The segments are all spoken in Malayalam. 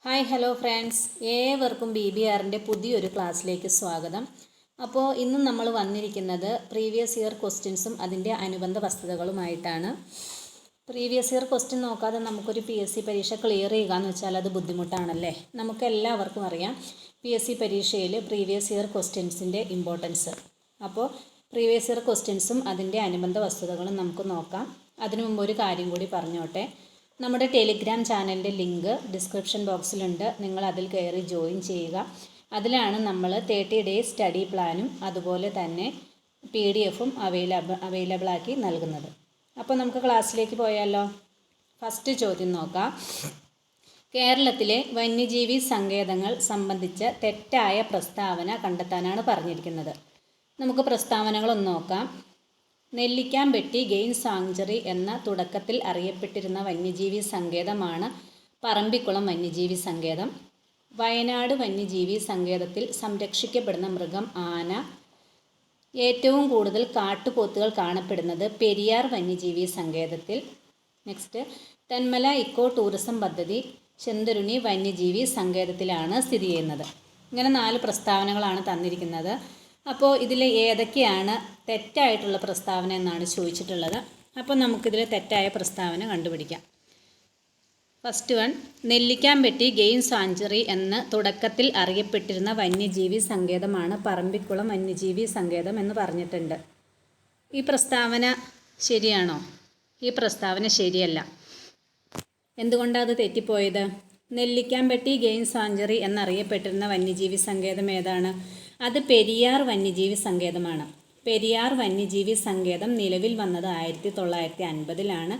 ഹായ് ഹലോ ഫ്രണ്ട്സ്, ഏവർക്കും BBRൻ്റെ പുതിയൊരു ക്ലാസ്സിലേക്ക് സ്വാഗതം. അപ്പോൾ ഇന്ന് നമ്മൾ വന്നിരിക്കുന്നത് പ്രീവിയസ് ഇയർ ക്വസ്റ്റ്യൻസും അതിൻ്റെ അനുബന്ധ വസ്തുതകളുമായിട്ടാണ്. പ്രീവിയസ് ഇയർ ക്വസ്റ്റ്യൻ നോക്കാതെ നമുക്കൊരു PSC പരീക്ഷ ക്ലിയർ ചെയ്യുക എന്ന് വെച്ചാൽ അത് ബുദ്ധിമുട്ടാണല്ലേ. നമുക്ക് എല്ലാവർക്കും അറിയാം PSC പരീക്ഷയിൽ പ്രീവിയസ് ഇയർ ക്വസ്റ്റ്യൻസിൻ്റെ ഇമ്പോർട്ടൻസ്. അപ്പോൾ പ്രീവിയസ് ഇയർ ക്വസ്റ്റ്യൻസും അതിൻ്റെ അനുബന്ധ വസ്തുതകളും നമുക്ക് നോക്കാം. അതിനു മുമ്പ് ഒരു കാര്യം കൂടി പറഞ്ഞോട്ടെ. നമ്മുടെ ടെലിഗ്രാം ചാനലിൻ്റെ ലിങ്ക് ഡിസ്ക്രിപ്ഷൻ ബോക്സിലുണ്ട്. നിങ്ങൾ അതിൽ കയറി ജോയിൻ ചെയ്യുക. അതിലാണ് നമ്മൾ 30 ഡേയ്സ് സ്റ്റഡി പ്ലാനും അതുപോലെ തന്നെ PDF-ഉം അവൈലബിളാക്കി നൽകുന്നത്. അപ്പോൾ നമുക്ക് ക്ലാസ്സിലേക്ക് പോയാലോ. ഫസ്റ്റ് ചോദ്യം നോക്കാം. കേരളത്തിലെ വന്യജീവി സങ്കേതങ്ങൾ സംബന്ധിച്ച തെറ്റായ പ്രസ്താവന കണ്ടെത്താനാണ് പറഞ്ഞിരിക്കുന്നത്. നമുക്ക് പ്രസ്താവനകളൊന്ന് നോക്കാം. നെല്ലിക്കാംപെട്ടി ഗെയിം സാങ്ച്വറി എന്ന തുടക്കത്തിൽ അറിയപ്പെട്ടിരുന്ന വന്യജീവി സങ്കേതമാണ് പറമ്പിക്കുളം വന്യജീവി സങ്കേതം. വയനാട് വന്യജീവി സങ്കേതത്തിൽ സംരക്ഷിക്കപ്പെടുന്ന മൃഗം ആന. ഏറ്റവും കൂടുതൽ കാട്ടുപോത്തുകൾ കാണപ്പെടുന്നത് പെരിയാർ വന്യജീവി സങ്കേതത്തിൽ. നെക്സ്റ്റ്, തെന്മല ഇക്കോ ടൂറിസം പദ്ധതി ചെന്തുരുണി വന്യജീവി സങ്കേതത്തിലാണ് സ്ഥിതി ചെയ്യുന്നത്. ഇങ്ങനെ 4 പ്രസ്താവനകളാണ് തന്നിരിക്കുന്നത്. അപ്പോൾ ഇതിൽ ഏതൊക്കെയാണ് തെറ്റായിട്ടുള്ള പ്രസ്താവന എന്നാണ് ചോദിച്ചിട്ടുള്ളത്. അപ്പോൾ നമുക്കിതിൽ തെറ്റായ പ്രസ്താവന കണ്ടുപിടിക്കാം. First one, Nellikampetty game sanctuary എന്ന തുടക്കത്തിൽ അറിയപ്പെട്ടിരുന്ന വന്യജീവി സങ്കേതമാണ് പറമ്പിക്കുളം വന്യജീവി സങ്കേതം എന്ന് പറഞ്ഞിട്ടുണ്ട്. ഈ പ്രസ്താവന ശരിയാണോ? ഈ പ്രസ്താവന ശരിയല്ല. എന്തുകൊണ്ടാണ് അത് തെറ്റിപ്പോയത്? നെല്ലിക്കാംപെട്ടി ഗെയിം സാങ്ച്വറി എന്നറിയപ്പെട്ടിരുന്ന വന്യജീവി സങ്കേതം ഏതാണ്? അത് പെരിയാർ വന്യജീവി സങ്കേതമാണ്. പെരിയാർ വന്യജീവി സങ്കേതം നിലവിൽ വന്നത് 1950-ലാണ്.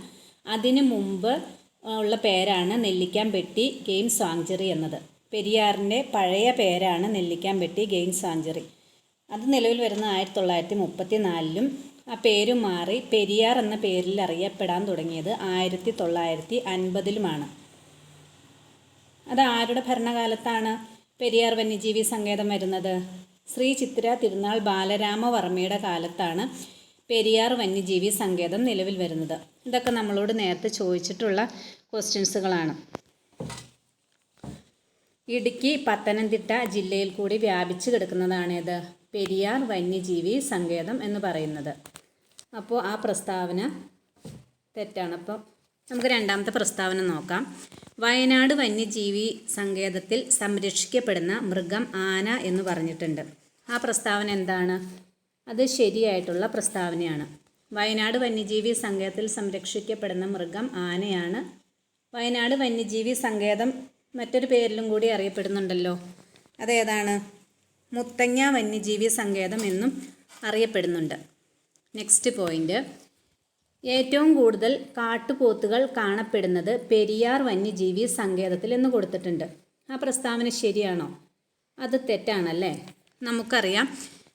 അതിനു മുമ്പ് ഉള്ള പേരാണ് നെല്ലിക്കാംപെട്ടി ഗെയിം സാങ്ച്വറി എന്നത്. പെരിയാറിൻ്റെ പഴയ പേരാണ് നെല്ലിക്കാംപെട്ടി ഗെയിം സാങ്ച്വറി. അത് നിലവിൽ വരുന്ന 1934-ലും ആ പേര് മാറി പെരിയാർ എന്ന പേരിൽ അറിയപ്പെടാൻ തുടങ്ങിയത് 1950-ലുമാണ്. അത് ആരുടെ ഭരണകാലത്താണ് പെരിയാർ വന്യജീവി സങ്കേതം വരുന്നത്? ശ്രീ ചിത്തിര തിരുനാൾ ബാലരാമവർമ്മയുടെ കാലത്താണ് പെരിയാർ വന്യജീവി സങ്കേതം നിലവിൽ വരുന്നത്. ഇതൊക്കെ നമ്മളോട് നേരത്തെ ചോദിച്ചിട്ടുള്ള ക്വസ്റ്റ്യൻസുകളാണ്. ഇടുക്കി പത്തനംതിട്ട ജില്ലയിൽ കൂടി വ്യാപിച്ചു കിടക്കുന്നതാണേത്? പെരിയാർ വന്യജീവി സങ്കേതം എന്ന് പറയുന്നത്. അപ്പോൾ ആ പ്രസ്താവന തെറ്റാണ്. അപ്പോൾ നമുക്ക് രണ്ടാമത്തെ പ്രസ്താവന നോക്കാം. വയനാട് വന്യജീവി സങ്കേതത്തിൽ സംരക്ഷിക്കപ്പെടുന്ന മൃഗം ആന എന്ന് പറഞ്ഞിട്ടുണ്ട്. ആ പ്രസ്താവന എന്താണ്? അത് ശരിയായിട്ടുള്ള പ്രസ്താവനയാണ്. വയനാട് വന്യജീവി സങ്കേതത്തിൽ സംരക്ഷിക്കപ്പെടുന്ന മൃഗം ആനയാണ്. വയനാട് വന്യജീവി സങ്കേതം മറ്റൊരു പേരിലും കൂടി അറിയപ്പെടുന്നുണ്ടല്ലോ. അതേതാണ്? മുത്തങ്ങ വന്യജീവി സങ്കേതം എന്നും അറിയപ്പെടുന്നുണ്ട്. നെക്സ്റ്റ് പോയിന്റ്, ഏറ്റവും കൂടുതൽ കാട്ടുപോത്തുകൾ കാണപ്പെടുന്നത് പെരിയാർ വന്യജീവി സങ്കേതത്തിൽ എന്ന് കൊടുത്തിട്ടുണ്ട്. ആ പ്രസ്താവന ശരിയാണോ? അത് തെറ്റാണല്ലേ. നമുക്കറിയാം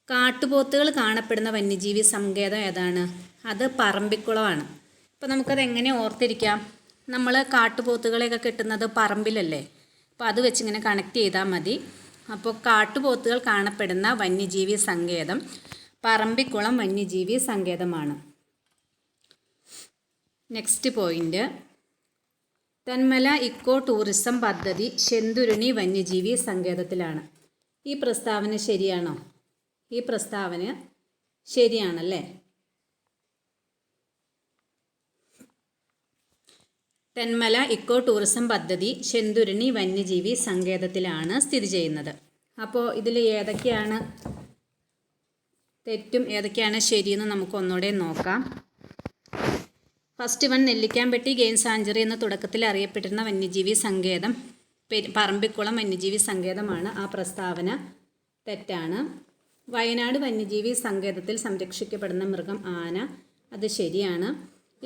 കാട്ടുപോത്തുകൾ കാണപ്പെടുന്ന വന്യജീവി സങ്കേതം ഏതാണ്? അത് പറമ്പിക്കുളമാണ്. അപ്പോൾ നമുക്കത് എങ്ങനെ ഓർത്തിരിക്കാം? നമ്മൾ കാട്ടുപോത്തുകളെയൊക്കെ കിട്ടുന്നത് പറമ്പിലല്ലേ. അപ്പോൾ അത് വെച്ചിങ്ങനെ കണക്ട് ചെയ്താൽ മതി. അപ്പോൾ കാട്ടുപോത്തുകൾ കാണപ്പെടുന്ന വന്യജീവി സങ്കേതം പറമ്പിക്കുളം വന്യജീവി സങ്കേതമാണ്. Next point, Thenmala eco tourism പദ്ധതി ചെന്തുരുണി വന്യജീവി സങ്കേതത്തിലാണ്. ഈ പ്രസ്താവന ശരിയാണോ? ഈ പ്രസ്താവന ശരിയാണല്ലേ. തെന്മല ഇക്കോ ടൂറിസം പദ്ധതി ചെന്തുരുണി വന്യജീവി സങ്കേതത്തിലാണ് സ്ഥിതി ചെയ്യുന്നത്. അപ്പോൾ ഇതിൽ ഏതൊക്കെയാണ് തെറ്റും ഏതൊക്കെയാണ് ശരിയെന്ന് നമുക്ക് ഒന്നുകൂടെ നോക്കാം. First one, Nellikampetty game sanctuary എന്ന തുടക്കത്തിൽ അറിയപ്പെട്ടിരുന്ന വന്യജീവി സങ്കേതം പറമ്പിക്കുളം വന്യജീവി സങ്കേതമാണ്. ആ പ്രസ്താവന തെറ്റാണ്. വയനാട് വന്യജീവി സങ്കേതത്തിൽ സംരക്ഷിക്കപ്പെടുന്ന മൃഗം ആന, അത് ശരിയാണ്.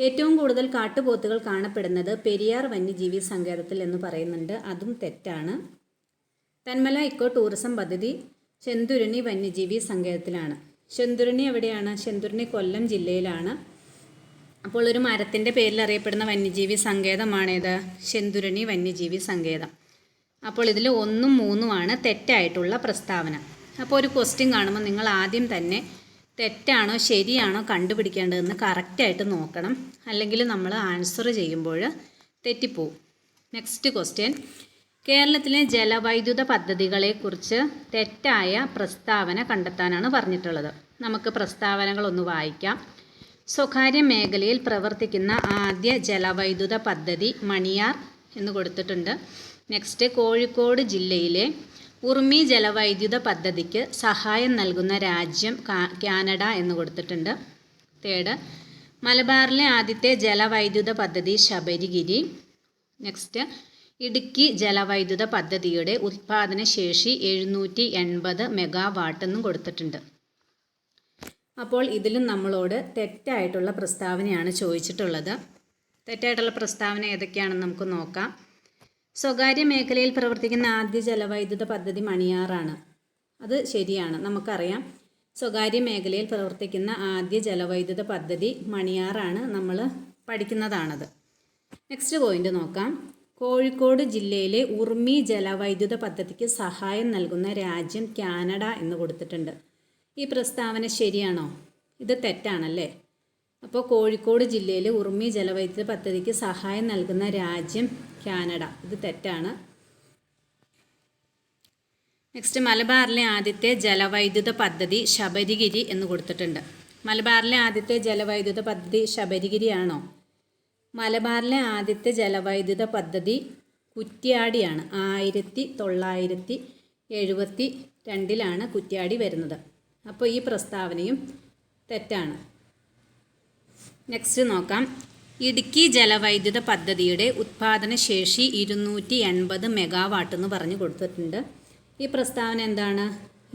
ഏറ്റവും കൂടുതൽ കാട്ടുപോത്തുകൾ കാണപ്പെടുന്നത് പെരിയാർ വന്യജീവി സങ്കേതത്തിൽ എന്ന് പറയുന്നുണ്ട്, അതും തെറ്റാണ്. തെന്മല ഇക്കോ ടൂറിസം പദ്ധതി ചെന്തുരുണി വന്യജീവി സങ്കേതത്തിലാണ്. ചെന്തുരുണി എവിടെയാണ്? ചെന്തുരുണി കൊല്ലം ജില്ലയിലാണ്. അപ്പോൾ ഒരു മരത്തിൻ്റെ പേരിൽ അറിയപ്പെടുന്ന വന്യജീവി സങ്കേതമാണേത്? ചെന്തുരുണി വന്യജീവി സങ്കേതം. അപ്പോൾ ഇതിൽ 1ഉം 3ഉമാണ് തെറ്റായിട്ടുള്ള പ്രസ്താവന. അപ്പോൾ ഒരു ക്വസ്റ്റ്യൻ കാണുമ്പോൾ നിങ്ങൾ ആദ്യം തന്നെ തെറ്റാണോ ശരിയാണോ കണ്ടുപിടിക്കേണ്ടതെന്ന് കറക്റ്റായിട്ട് നോക്കണം. അല്ലെങ്കിൽ നമ്മൾ ആൻസർ ചെയ്യുമ്പോൾ തെറ്റിപ്പോവും. നെക്സ്റ്റ് ക്വസ്റ്റ്യൻ, കേരളത്തിലെ ജലവൈദ്യുത പദ്ധതികളെക്കുറിച്ച് തെറ്റായ പ്രസ്താവന കണ്ടെത്താനാണ് പറഞ്ഞിട്ടുള്ളത്. നമുക്ക് പ്രസ്താവനകളൊന്ന് വായിക്കാം. സ്വകാര്യ മേഖലയിൽ പ്രവർത്തിക്കുന്ന ആദ്യ ജലവൈദ്യുത പദ്ധതി മണിയാർ എന്ന് കൊടുത്തിട്ടുണ്ട്. നെക്സ്റ്റ്, കോഴിക്കോട് ജില്ലയിലെ ഉറുമി ജലവൈദ്യുത പദ്ധതിക്ക് സഹായം നൽകുന്ന രാജ്യം കാനഡ എന്ന് കൊടുത്തിട്ടുണ്ട്. തേർഡ്, മലബാറിലെ ആദ്യത്തെ ജലവൈദ്യുത പദ്ധതി ശബരിഗിരി. നെക്സ്റ്റ്, ഇടുക്കി ജലവൈദ്യുത പദ്ധതിയുടെ ഉൽപ്പാദന ശേഷി 780 മെഗാവാട്ട് എന്നും കൊടുത്തിട്ടുണ്ട്. അപ്പോൾ ഇതിലും നമ്മളോട് തെറ്റായിട്ടുള്ള പ്രസ്താവനയാണ് ചോദിച്ചിട്ടുള്ളത്. തെറ്റായിട്ടുള്ള പ്രസ്താവന ഏതൊക്കെയാണെന്ന് നമുക്ക് നോക്കാം. സ്വകാര്യ മേഖലയിൽ പ്രവർത്തിക്കുന്ന ആദ്യ ജലവൈദ്യുത പദ്ധതി മണിയാറാണ്. അത് ശരിയാണ്, നമുക്കറിയാം. സ്വകാര്യ മേഖലയിൽ പ്രവർത്തിക്കുന്ന ആദ്യ ജലവൈദ്യുത പദ്ധതി മണിയാറാണ്, നമ്മൾ പഠിക്കുന്നതാണത്. നെക്സ്റ്റ് പോയിന്റ് നോക്കാം. കോഴിക്കോട് ജില്ലയിലെ ഉറുമി ജലവൈദ്യുത പദ്ധതിക്ക് സഹായം നൽകുന്ന രാജ്യം കാനഡ എന്ന് കൊടുത്തിട്ടുണ്ട്. ഈ പ്രസ്താവന ശരിയാണോ? ഇത് തെറ്റാണല്ലേ. അപ്പോൾ കോഴിക്കോട് ജില്ലയിലെ ഉറുമി ജലവൈദ്യുത പദ്ധതിക്ക് സഹായം നൽകുന്ന രാജ്യം കാനഡ, ഇത് തെറ്റാണ്. നെക്സ്റ്റ്, മലബാറിലെ ആദ്യത്തെ ജലവൈദ്യുത പദ്ധതി ശബരിഗിരി എന്ന് കൊടുത്തിട്ടുണ്ട്. മലബാറിലെ ആദ്യത്തെ ജലവൈദ്യുത പദ്ധതി ശബരിഗിരിയാണോ? മലബാറിലെ ആദ്യത്തെ ജലവൈദ്യുത പദ്ധതി കുറ്റ്യാടിയാണ്. 1972 കുറ്റ്യാടി വരുന്നത്. അപ്പോൾ ഈ പ്രസ്താവനയും തെറ്റാണ്. നെക്സ്റ്റ് നോക്കാം. ഇടുക്കി ജലവൈദ്യുത പദ്ധതിയുടെ ഉത്പാദന ശേഷി 280 മെഗാവാട്ട് എന്ന് പറഞ്ഞു കൊടുത്തിട്ടുണ്ട്. ഈ പ്രസ്താവന എന്താണ്?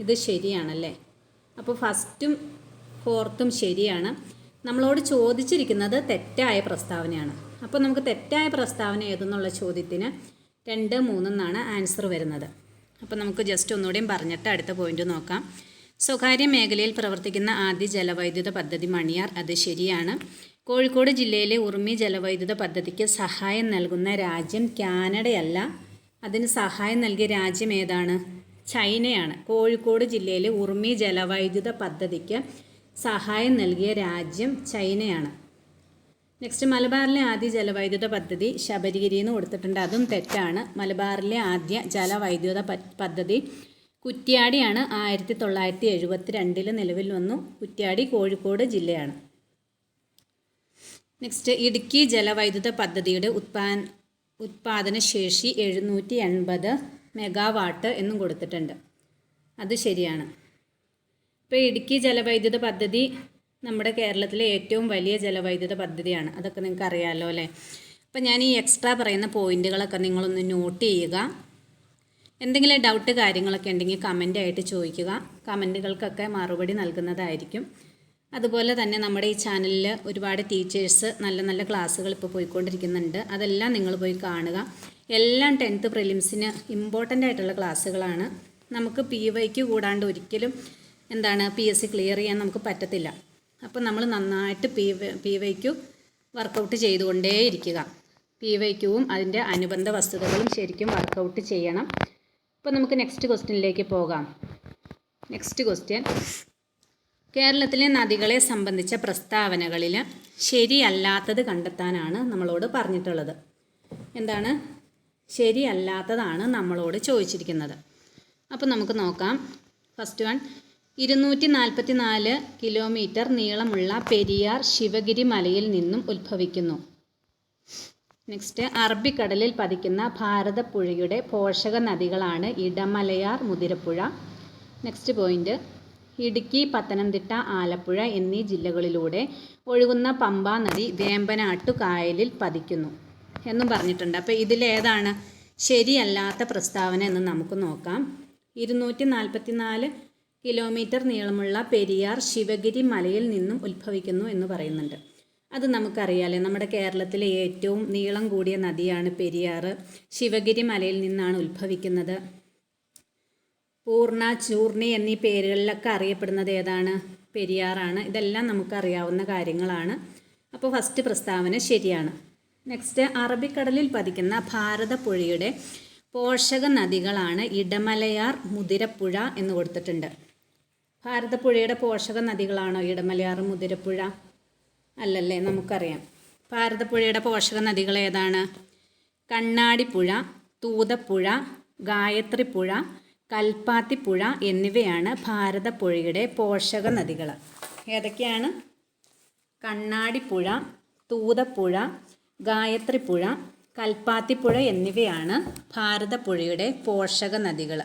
ഇത് ശരിയാണല്ലേ. അപ്പോൾ ഫസ്റ്റും ഫോർത്തും ശരിയാണ്. നമ്മളോട് ചോദിച്ചിരിക്കുന്നത് തെറ്റായ പ്രസ്താവനയാണ്. അപ്പോൾ നമുക്ക് തെറ്റായ പ്രസ്താവന ഏതെന്നുള്ള ചോദ്യത്തിന് 2, 3 എന്നാണ് ആൻസർ വരുന്നത്. അപ്പോൾ നമുക്ക് ജസ്റ്റ് ഒന്നുകൂടെയും പറഞ്ഞിട്ട് അടുത്ത പോയിന്റ് നോക്കാം. സ്വകാര്യ മേഖലയിൽ പ്രവർത്തിക്കുന്ന ആദ്യ ജലവൈദ്യുത പദ്ധതി മണിയാർ, അത് ശരിയാണ്. കോഴിക്കോട് ജില്ലയിലെ ഉറുമി ജലവൈദ്യുത പദ്ധതിക്ക് സഹായം നൽകുന്ന രാജ്യം കാനഡയല്ല. അതിന് സഹായം നൽകിയ രാജ്യം ഏതാണ്? ചൈനയാണ്. കോഴിക്കോട് ജില്ലയിലെ ഉറുമി ജലവൈദ്യുത പദ്ധതിക്ക് സഹായം നൽകിയ രാജ്യം ചൈനയാണ്. നെക്സ്റ്റ്, മലബാറിലെ ആദ്യ ജലവൈദ്യുത പദ്ധതി ശബരിഗിരി എന്ന് കൊടുത്തിട്ടുണ്ട്. അതും തെറ്റാണ്. മലബാറിലെ ആദ്യ ജലവൈദ്യുത പദ്ധതി കുറ്റ്യാടിയാണ്. 1972 നിലവിൽ വന്നു. കുറ്റ്യാടി കോഴിക്കോട് ജില്ലയാണ്. നെക്സ്റ്റ്, ഇടുക്കി ജലവൈദ്യുത പദ്ധതിയുടെ ഉത്പാദന ശേഷി 780 മെഗാവാട്ട് എന്നും കൊടുത്തിട്ടുണ്ട്. അത് ശരിയാണ്. ഇപ്പോൾ ഇടുക്കി ജലവൈദ്യുത പദ്ധതി നമ്മുടെ കേരളത്തിലെ ഏറ്റവും വലിയ ജലവൈദ്യുത പദ്ധതിയാണ്. അതൊക്കെ നിങ്ങൾക്ക് അറിയാമല്ലോ അല്ലേ. അപ്പോൾ ഞാൻ ഈ എക്സ്ട്രാ പറയുന്ന പോയിന്റുകളൊക്കെ നിങ്ങളൊന്ന് നോട്ട് ചെയ്യുക. എന്തെങ്കിലും ഡൗട്ട് കാര്യങ്ങളൊക്കെ ഉണ്ടെങ്കിൽ കമൻ്റായിട്ട് ചോദിക്കുക. കമൻറ്റുകൾക്കൊക്കെ മറുപടി നൽകുന്നതായിരിക്കും. അതുപോലെ തന്നെ നമ്മുടെ ഈ ചാനലിൽ ഒരുപാട് ടീച്ചേഴ്സ് നല്ല നല്ല ക്ലാസ്സുകൾ ഇപ്പോൾ പോയിക്കൊണ്ടിരിക്കുന്നുണ്ട്. അതെല്ലാം നിങ്ങൾ പോയി കാണുക. എല്ലാം 10th പ്രിലിംസിന് ഇമ്പോർട്ടൻ്റ് ആയിട്ടുള്ള ക്ലാസ്സുകളാണ്. നമുക്ക് PYQ കൂടാണ്ട് ഒരിക്കലും PSC ക്ലിയർ ചെയ്യാൻ നമുക്ക് പറ്റത്തില്ല. അപ്പോൾ നമ്മൾ നന്നായിട്ട് PYQ വർക്കൗട്ട് ചെയ്തുകൊണ്ടേയിരിക്കുക. PYQവും അതിൻ്റെ അനുബന്ധ വസ്തുതകളും ശരിക്കും വർക്കൗട്ട് ചെയ്യണം. അപ്പോൾ നമുക്ക് നെക്സ്റ്റ് ക്വസ്റ്റ്യനിലേക്ക് പോകാം. നെക്സ്റ്റ് ക്വസ്റ്റ്യൻ, കേരളത്തിലെ നദികളെ സംബന്ധിച്ച പ്രസ്താവനകളിൽ ശരിയല്ലാത്തത് കണ്ടെത്താനാണ് നമ്മളോട് പറഞ്ഞിട്ടുള്ളത്. എന്താണ്? ശരിയല്ലാത്തതാണ് നമ്മളോട് ചോദിച്ചിരിക്കുന്നത്. അപ്പോൾ നമുക്ക് നോക്കാം. ഫസ്റ്റ് വൺ, 244 കിലോമീറ്റർ നീളമുള്ള പെരിയാർ ശിവഗിരി മലയിൽ നിന്നും ഉത്ഭവിക്കുന്നു. നെക്സ്റ്റ്, അറബിക്കടലിൽ പതിക്കുന്ന ഭാരതപ്പുഴയുടെ പോഷക നദികളാണ് ഇടമലയാർ, മുതിരപ്പുഴ. നെക്സ്റ്റ് പോയിന്റ്, ഇടുക്കി, പത്തനംതിട്ട, ആലപ്പുഴ എന്നീ ജില്ലകളിലൂടെ ഒഴുകുന്ന പമ്പാ നദി വേമ്പനാട്ടു കായലിൽ പതിക്കുന്നു എന്നും പറഞ്ഞിട്ടുണ്ട്. അപ്പോൾ ഇതിലേതാണ് ശരിയല്ലാത്ത പ്രസ്താവന എന്ന് നമുക്ക് നോക്കാം. 244 കിലോമീറ്റർ നീളമുള്ള പെരിയാർ ശിവഗിരി മലയിൽ നിന്നും ഉത്ഭവിക്കുന്നു എന്ന് പറയുന്നുണ്ട്. അത് നമുക്കറിയാലേ, നമ്മുടെ കേരളത്തിലെ ഏറ്റവും നീളം കൂടിയ നദിയാണ് പെരിയാർ. ശിവഗിരി മലയിൽ നിന്നാണ് ഉത്ഭവിക്കുന്നത്. പൂർണ്ണ, ചൂർണി എന്നീ പേരുകളിലൊക്കെ അറിയപ്പെടുന്നത് ഏതാണ്? പെരിയാറാണ്. ഇതെല്ലാം നമുക്കറിയാവുന്ന കാര്യങ്ങളാണ്. അപ്പോൾ ഫസ്റ്റ് പ്രസ്താവന ശരിയാണ്. നെക്സ്റ്റ്, അറബിക്കടലിൽ പതിക്കുന്ന ഭാരതപ്പുഴയുടെ പോഷക നദികളാണ് ഇടമലയാർ, മുതിരപ്പുഴ എന്ന് കൊടുത്തിട്ടുണ്ട്. ഭാരതപ്പുഴയുടെ പോഷക നദികളാണോ ഇടമലയാർ, മുതിരപ്പുഴ? അല്ലല്ലേ, നമുക്കറിയാം. ഭാരതപ്പുഴയുടെ പോഷക നദികൾ ഏതാണ്? കണ്ണാടിപ്പുഴ, തൂതപ്പുഴ, ഗായത്രിപ്പുഴ, കൽപ്പാത്തിപ്പുഴ എന്നിവയാണ് ഭാരതപ്പുഴയുടെ പോഷക നദികൾ. ഏതൊക്കെയാണ്? കണ്ണാടിപ്പുഴ, തൂതപ്പുഴ, ഗായത്രിപ്പുഴ, കൽപ്പാത്തിപ്പുഴ എന്നിവയാണ് ഭാരതപ്പുഴയുടെ പോഷക നദികൾ.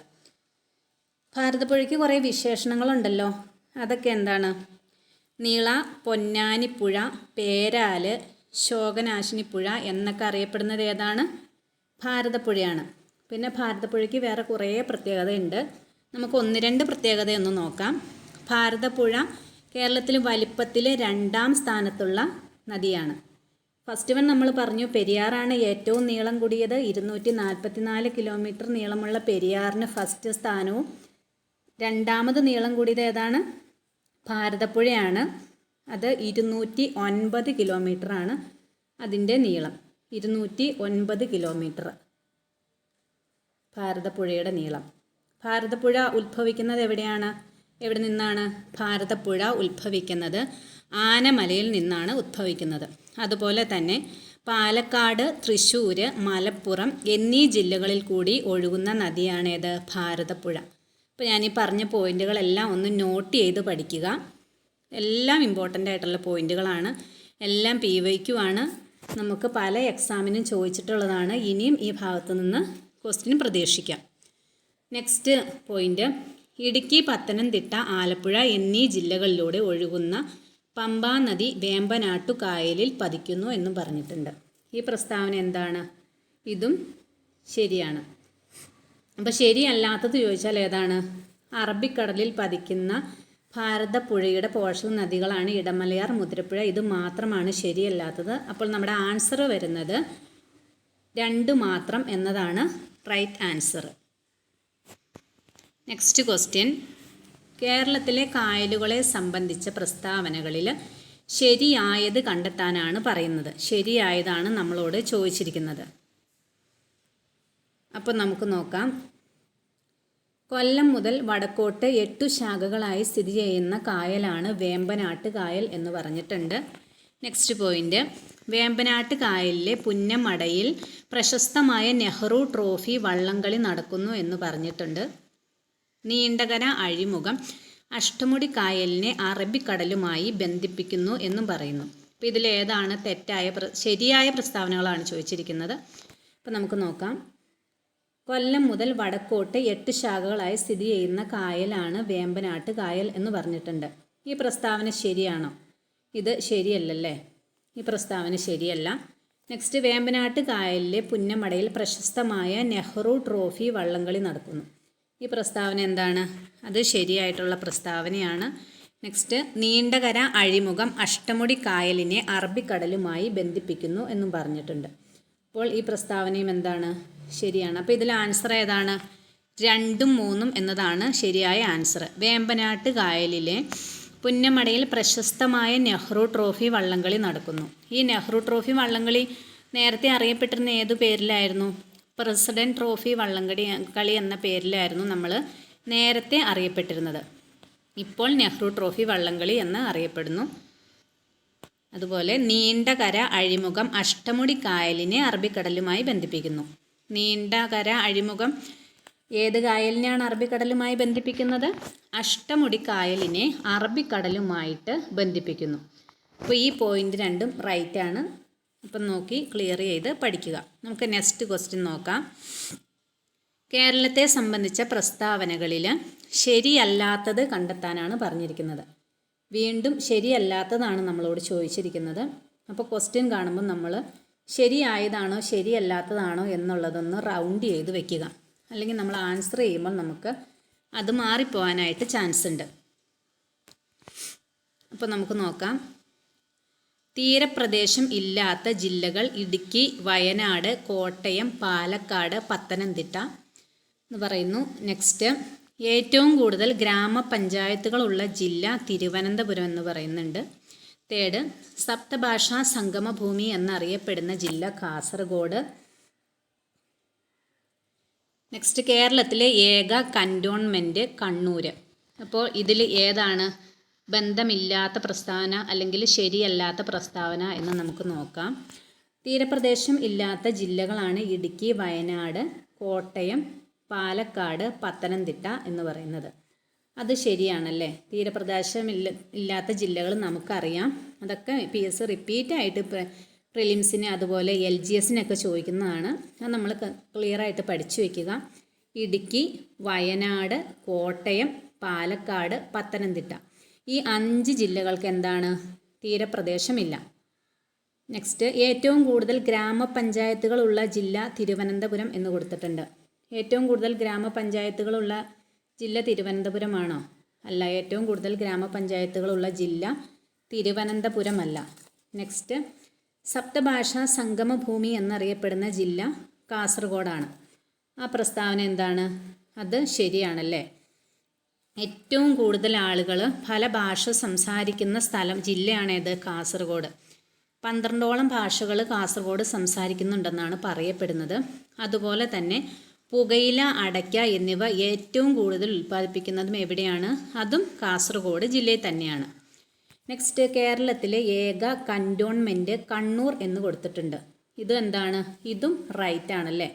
ഭാരതപ്പുഴയ്ക്ക് കുറേ വിശേഷണങ്ങളുണ്ടല്ലോ. അതൊക്കെ എന്താണ്? നീള, പൊന്നാനിപ്പുഴ, പേരാല്, ശോകനാശിനിപ്പുഴ എന്നൊക്കെ അറിയപ്പെടുന്നത് ഏതാണ്? ഭാരതപ്പുഴയാണ്. പിന്നെ ഭാരതപ്പുഴയ്ക്ക് വേറെ കുറേ പ്രത്യേകതയുണ്ട്. നമുക്ക് 1-2 പ്രത്യേകതയൊന്ന് നോക്കാം. ഭാരതപ്പുഴ കേരളത്തിൽ വലിപ്പത്തിൽ 2ാം സ്ഥാനത്തുള്ള നദിയാണ്. ഫസ്റ്റ് വൺ നമ്മൾ പറഞ്ഞു, പെരിയാറാണ് ഏറ്റവും നീളം കൂടിയത്. 244 കിലോമീറ്റർ നീളമുള്ള പെരിയാറിന് ഫസ്റ്റ് സ്ഥാനവും. 2ാമത് നീളം കൂടിയത് ഏതാണ്? ഭാരതപ്പുഴയാണ്. അത് 209 കിലോമീറ്ററാണ് അതിൻ്റെ നീളം. 209 കിലോമീറ്റർ ഭാരതപ്പുഴയുടെ നീളം. ഭാരതപ്പുഴ ഉത്ഭവിക്കുന്നത് എവിടെയാണ്? എവിടെ നിന്നാണ് ഭാരതപ്പുഴ ഉത്ഭവിക്കുന്നത്? ആനമലയിൽ നിന്നാണ് ഉത്ഭവിക്കുന്നത്. അതുപോലെ തന്നെ പാലക്കാട്, തൃശ്ശൂർ, മലപ്പുറം എന്നീ ജില്ലകളിൽ കൂടി ഒഴുകുന്ന നദിയാണേത്? ഭാരതപ്പുഴ. അപ്പോൾ ഞാൻ ഈ പറഞ്ഞ പോയിന്റുകളെല്ലാം ഒന്ന് നോട്ട് ചെയ്ത് പഠിക്കുക. എല്ലാം ഇമ്പോർട്ടൻ്റ് ആയിട്ടുള്ള പോയിന്റുകളാണ്. എല്ലാം PYQ ആണ്. നമുക്ക് പല എക്സാമിനും ചോദിച്ചിട്ടുള്ളതാണ്. ഇനിയും ഈ ഭാഗത്തു നിന്ന് ക്വസ്റ്റ്യൻ പ്രതീക്ഷിക്കാം. നെക്സ്റ്റ് പോയിന്റ്, ഇടുക്കി, പത്തനംതിട്ട, ആലപ്പുഴ എന്നീ ജില്ലകളിലൂടെ ഒഴുകുന്ന പമ്പാ നദി വേമ്പനാട്ടു കായലിൽ പതിക്കുന്നു എന്നും പറഞ്ഞിട്ടുണ്ട്. ഈ പ്രസ്താവന എന്താണ്? ഇതും ശരിയാണ്. അപ്പോൾ ശരിയല്ലാത്തത് ചോദിച്ചാൽ ഏതാണ്? അറബിക്കടലിൽ പതിക്കുന്ന ഭാരതപ്പുഴയുടെ പോഷക നദികളാണ് ഇടമലയാർ, മുതിരപ്പുഴ. ഇത് മാത്രമാണ് ശരിയല്ലാത്തത്. അപ്പോൾ നമ്മുടെ ആൻസർ വരുന്നത് 2 മാത്രം എന്നതാണ് റൈറ്റ് ആൻസർ. നെക്സ്റ്റ് ക്വസ്റ്റ്യൻ, കേരളത്തിലെ കായലുകളെ സംബന്ധിച്ച പ്രസ്താവനകളിൽ ശരിയായത് കണ്ടെത്താനാണ് പറയുന്നത്. ശരിയായതാണ് നമ്മളോട് ചോദിച്ചിരിക്കുന്നത്. അപ്പോൾ നമുക്ക് നോക്കാം. കൊല്ലം മുതൽ വടക്കോട്ട് 8 ശാഖകളായി സ്ഥിതി ചെയ്യുന്ന കായലാണ് വേമ്പനാട്ട് കായൽ എന്ന് പറഞ്ഞിട്ടുണ്ട്. നെക്സ്റ്റ് പോയിന്റ്, വേമ്പനാട്ട് കായലിലെ പുന്നമടയിൽ പ്രശസ്തമായ നെഹ്റു ട്രോഫി വള്ളംകളി നടക്കുന്നു എന്ന് പറഞ്ഞിട്ടുണ്ട്. നീണ്ടകര അഴിമുഖം അഷ്ടമുടി കായലിനെ അറബിക്കടലുമായി ബന്ധിപ്പിക്കുന്നു എന്നും പറയുന്നു. അപ്പോൾ ഇതിലേതാണ് ശരിയായ പ്രസ്താവനകളാണ് ചോദിച്ചിരിക്കുന്നത്. അപ്പോൾ നമുക്ക് നോക്കാം. കൊല്ലം മുതൽ വടക്കോട്ട് 8 ശാഖകളായി സ്ഥിതി ചെയ്യുന്ന കായലാണ് വേമ്പനാട്ട് കായൽ എന്ന് പറഞ്ഞിട്ടുണ്ട്. ഈ പ്രസ്താവന ശരിയാണോ? ഇത് ശരിയല്ലല്ലേ. ഈ പ്രസ്താവന ശരിയല്ല. നെക്സ്റ്റ്, വേമ്പനാട്ട് കായലിലെ പുന്നമടയിൽ പ്രശസ്തമായ നെഹ്റു ട്രോഫി വള്ളംകളി നടക്കുന്നു. ഈ പ്രസ്താവന എന്താണ്? അത് ശരിയായിട്ടുള്ള പ്രസ്താവനയാണ്. നെക്സ്റ്റ്, നീണ്ടകര അഴിമുഖം അഷ്ടമുടി കായലിനെ അറബിക്കടലുമായി ബന്ധിപ്പിക്കുന്നു എന്നും പറഞ്ഞിട്ടുണ്ട്. അപ്പോൾ ഈ പ്രസ്താവനയും എന്താണ്? ശരിയാണ്. അപ്പോൾ ഇതിൽ ആൻസർ ഏതാണ്? 2ഉം 3ഉം എന്നതാണ് ശരിയായ ആൻസർ. വേമ്പനാട്ട് കായലിലെ പുന്നമടയിൽ പ്രശസ്തമായ നെഹ്റു ട്രോഫി വള്ളംകളി നടക്കുന്നു. ഈ നെഹ്റു ട്രോഫി വള്ളംകളി നേരത്തെ അറിയപ്പെട്ടിരുന്ന ഏതു പേരിലായിരുന്നു? പ്രസിഡന്റ് ട്രോഫി കളി എന്ന പേരിലായിരുന്നു നമ്മൾ നേരത്തെ അറിയപ്പെട്ടിരുന്നത്. ഇപ്പോൾ നെഹ്റു ട്രോഫി വള്ളംകളി എന്ന് അറിയപ്പെടുന്നു. അതുപോലെ നീണ്ടകര അഴിമുഖം അഷ്ടമുടി കായലിനെ അറബിക്കടലുമായി ബന്ധിപ്പിക്കുന്നു. നീണ്ടകര അഴിമുഖം ഏത് കായലിനെയാണ് അറബിക്കടലുമായി ബന്ധിപ്പിക്കുന്നത്? അഷ്ടമുടി കായലിനെ അറബിക്കടലുമായിട്ട് ബന്ധിപ്പിക്കുന്നു. അപ്പോൾ ഈ പോയിന്റ് 2ഉം റൈറ്റ് ആണ്. അപ്പം നോക്കി ക്ലിയർ ചെയ്ത് പഠിക്കുക. നമുക്ക് നെക്സ്റ്റ് ക്വസ്റ്റ്യൻ നോക്കാം. കേരളത്തെ സംബന്ധിച്ച പ്രസ്താവനകളിൽ ശരിയല്ലാത്തത് കണ്ടെത്താനാണ് പറഞ്ഞിരിക്കുന്നത്. വീണ്ടും ശരിയല്ലാത്തതാണ് നമ്മളോട് ചോദിച്ചിരിക്കുന്നത്. അപ്പോൾ ക്വസ്റ്റ്യൻ കാണുമ്പോൾ നമ്മൾ ശരിയായതാണോ ശരിയല്ലാത്തതാണോ എന്നുള്ളതൊന്ന് റൗണ്ട് ചെയ്ത് വെക്കുക. അല്ലെങ്കിൽ നമ്മൾ ആൻസർ ചെയ്യുമ്പോൾ നമുക്ക് അത് മാറിപ്പോകാനായിട്ട് ചാൻസ് ഉണ്ട്. അപ്പോൾ നമുക്ക് നോക്കാം. തീരപ്രദേശം ഇല്ലാത്ത ജില്ലകൾ ഇടുക്കി, വയനാട്, കോട്ടയം, പാലക്കാട്, പത്തനംതിട്ട എന്ന് പറയുന്നു. നെക്സ്റ്റ്, ഏറ്റവും കൂടുതൽ ഗ്രാമപഞ്ചായത്തുകളുള്ള ജില്ല തിരുവനന്തപുരം എന്ന് പറയുന്നുണ്ട്. തേർഡ്, സപ്തഭാഷാ സംഗമഭൂമി എന്നറിയപ്പെടുന്ന ജില്ല കാസർഗോഡ്. നെക്സ്റ്റ്, കേരളത്തിലെ ഏക കൻ്റോൺമെൻറ്റ് കണ്ണൂർ. അപ്പോൾ ഇതിൽ ഏതാണ് ബന്ധമില്ലാത്ത പ്രസ്താവന അല്ലെങ്കിൽ ശരിയല്ലാത്ത പ്രസ്താവന എന്ന് നമുക്ക് നോക്കാം. തീരപ്രദേശം ഇല്ലാത്ത ജില്ലകളാണ് ഇടുക്കി, വയനാട്, കോട്ടയം, പാലക്കാട്, പത്തനംതിട്ട എന്ന് പറയുന്നത്. അത് ശരിയാണല്ലേ. ഇല്ലാത്ത ജില്ലകൾ നമുക്കറിയാം. അതൊക്കെ PSC റിപ്പീറ്റായിട്ട് പ്രിലിംസിന് അതുപോലെ LGSനൊക്കെ ചോദിക്കുന്നതാണ്. അത് നമ്മൾ ക്ലിയറായിട്ട് പഠിച്ചു വയ്ക്കുക. ഇടുക്കി, വയനാട്, കോട്ടയം, പാലക്കാട്, പത്തനംതിട്ട ഈ 5 ജില്ലകൾക്ക് എന്താണ്? തീരപ്രദേശമില്ല. നെക്സ്റ്റ്, ഏറ്റവും കൂടുതൽ ഗ്രാമപഞ്ചായത്തുകളുള്ള ജില്ല തിരുവനന്തപുരം എന്ന് കൊടുത്തിട്ടുണ്ട്. ഏറ്റവും കൂടുതൽ ഗ്രാമപഞ്ചായത്തുകളുള്ള ജില്ല തിരുവനന്തപുരമാണോ? അല്ല, ഏറ്റവും കൂടുതൽ ഗ്രാമപഞ്ചായത്തുകളുള്ള ജില്ല തിരുവനന്തപുരമല്ല. നെക്സ്റ്റ്, സപ്തഭാഷാ സംഗമഭൂമി എന്നറിയപ്പെടുന്ന ജില്ല കാസർഗോഡാണ്. ആ പ്രസ്താവന എന്താണ്? അത് ശരിയാണല്ലേ. ഏറ്റവും കൂടുതൽ ആളുകൾ പല ഭാഷ സംസാരിക്കുന്ന ജില്ലയാണേത്? കാസർഗോഡ്. 12ഓളം ഭാഷകൾ കാസർഗോഡ് സംസാരിക്കുന്നുണ്ടെന്നാണ് പറയപ്പെടുന്നത്. അതുപോലെ തന്നെ പുകയില, അടയ്ക്ക എന്നിവ ഏറ്റവും കൂടുതൽ ഉൽപ്പാദിപ്പിക്കുന്നതും എവിടെയാണ്? അതും കാസർഗോഡ് ജില്ലയിൽ തന്നെയാണ്. നെക്സ്റ്റ്, കേരളത്തിലെ ഏക കൻ്റോൺമെൻറ്റ് കണ്ണൂർ എന്ന് കൊടുത്തിട്ടുണ്ട്. ഇത് എന്താണ്? ഇതും റൈറ്റ് ആണല്ലേ.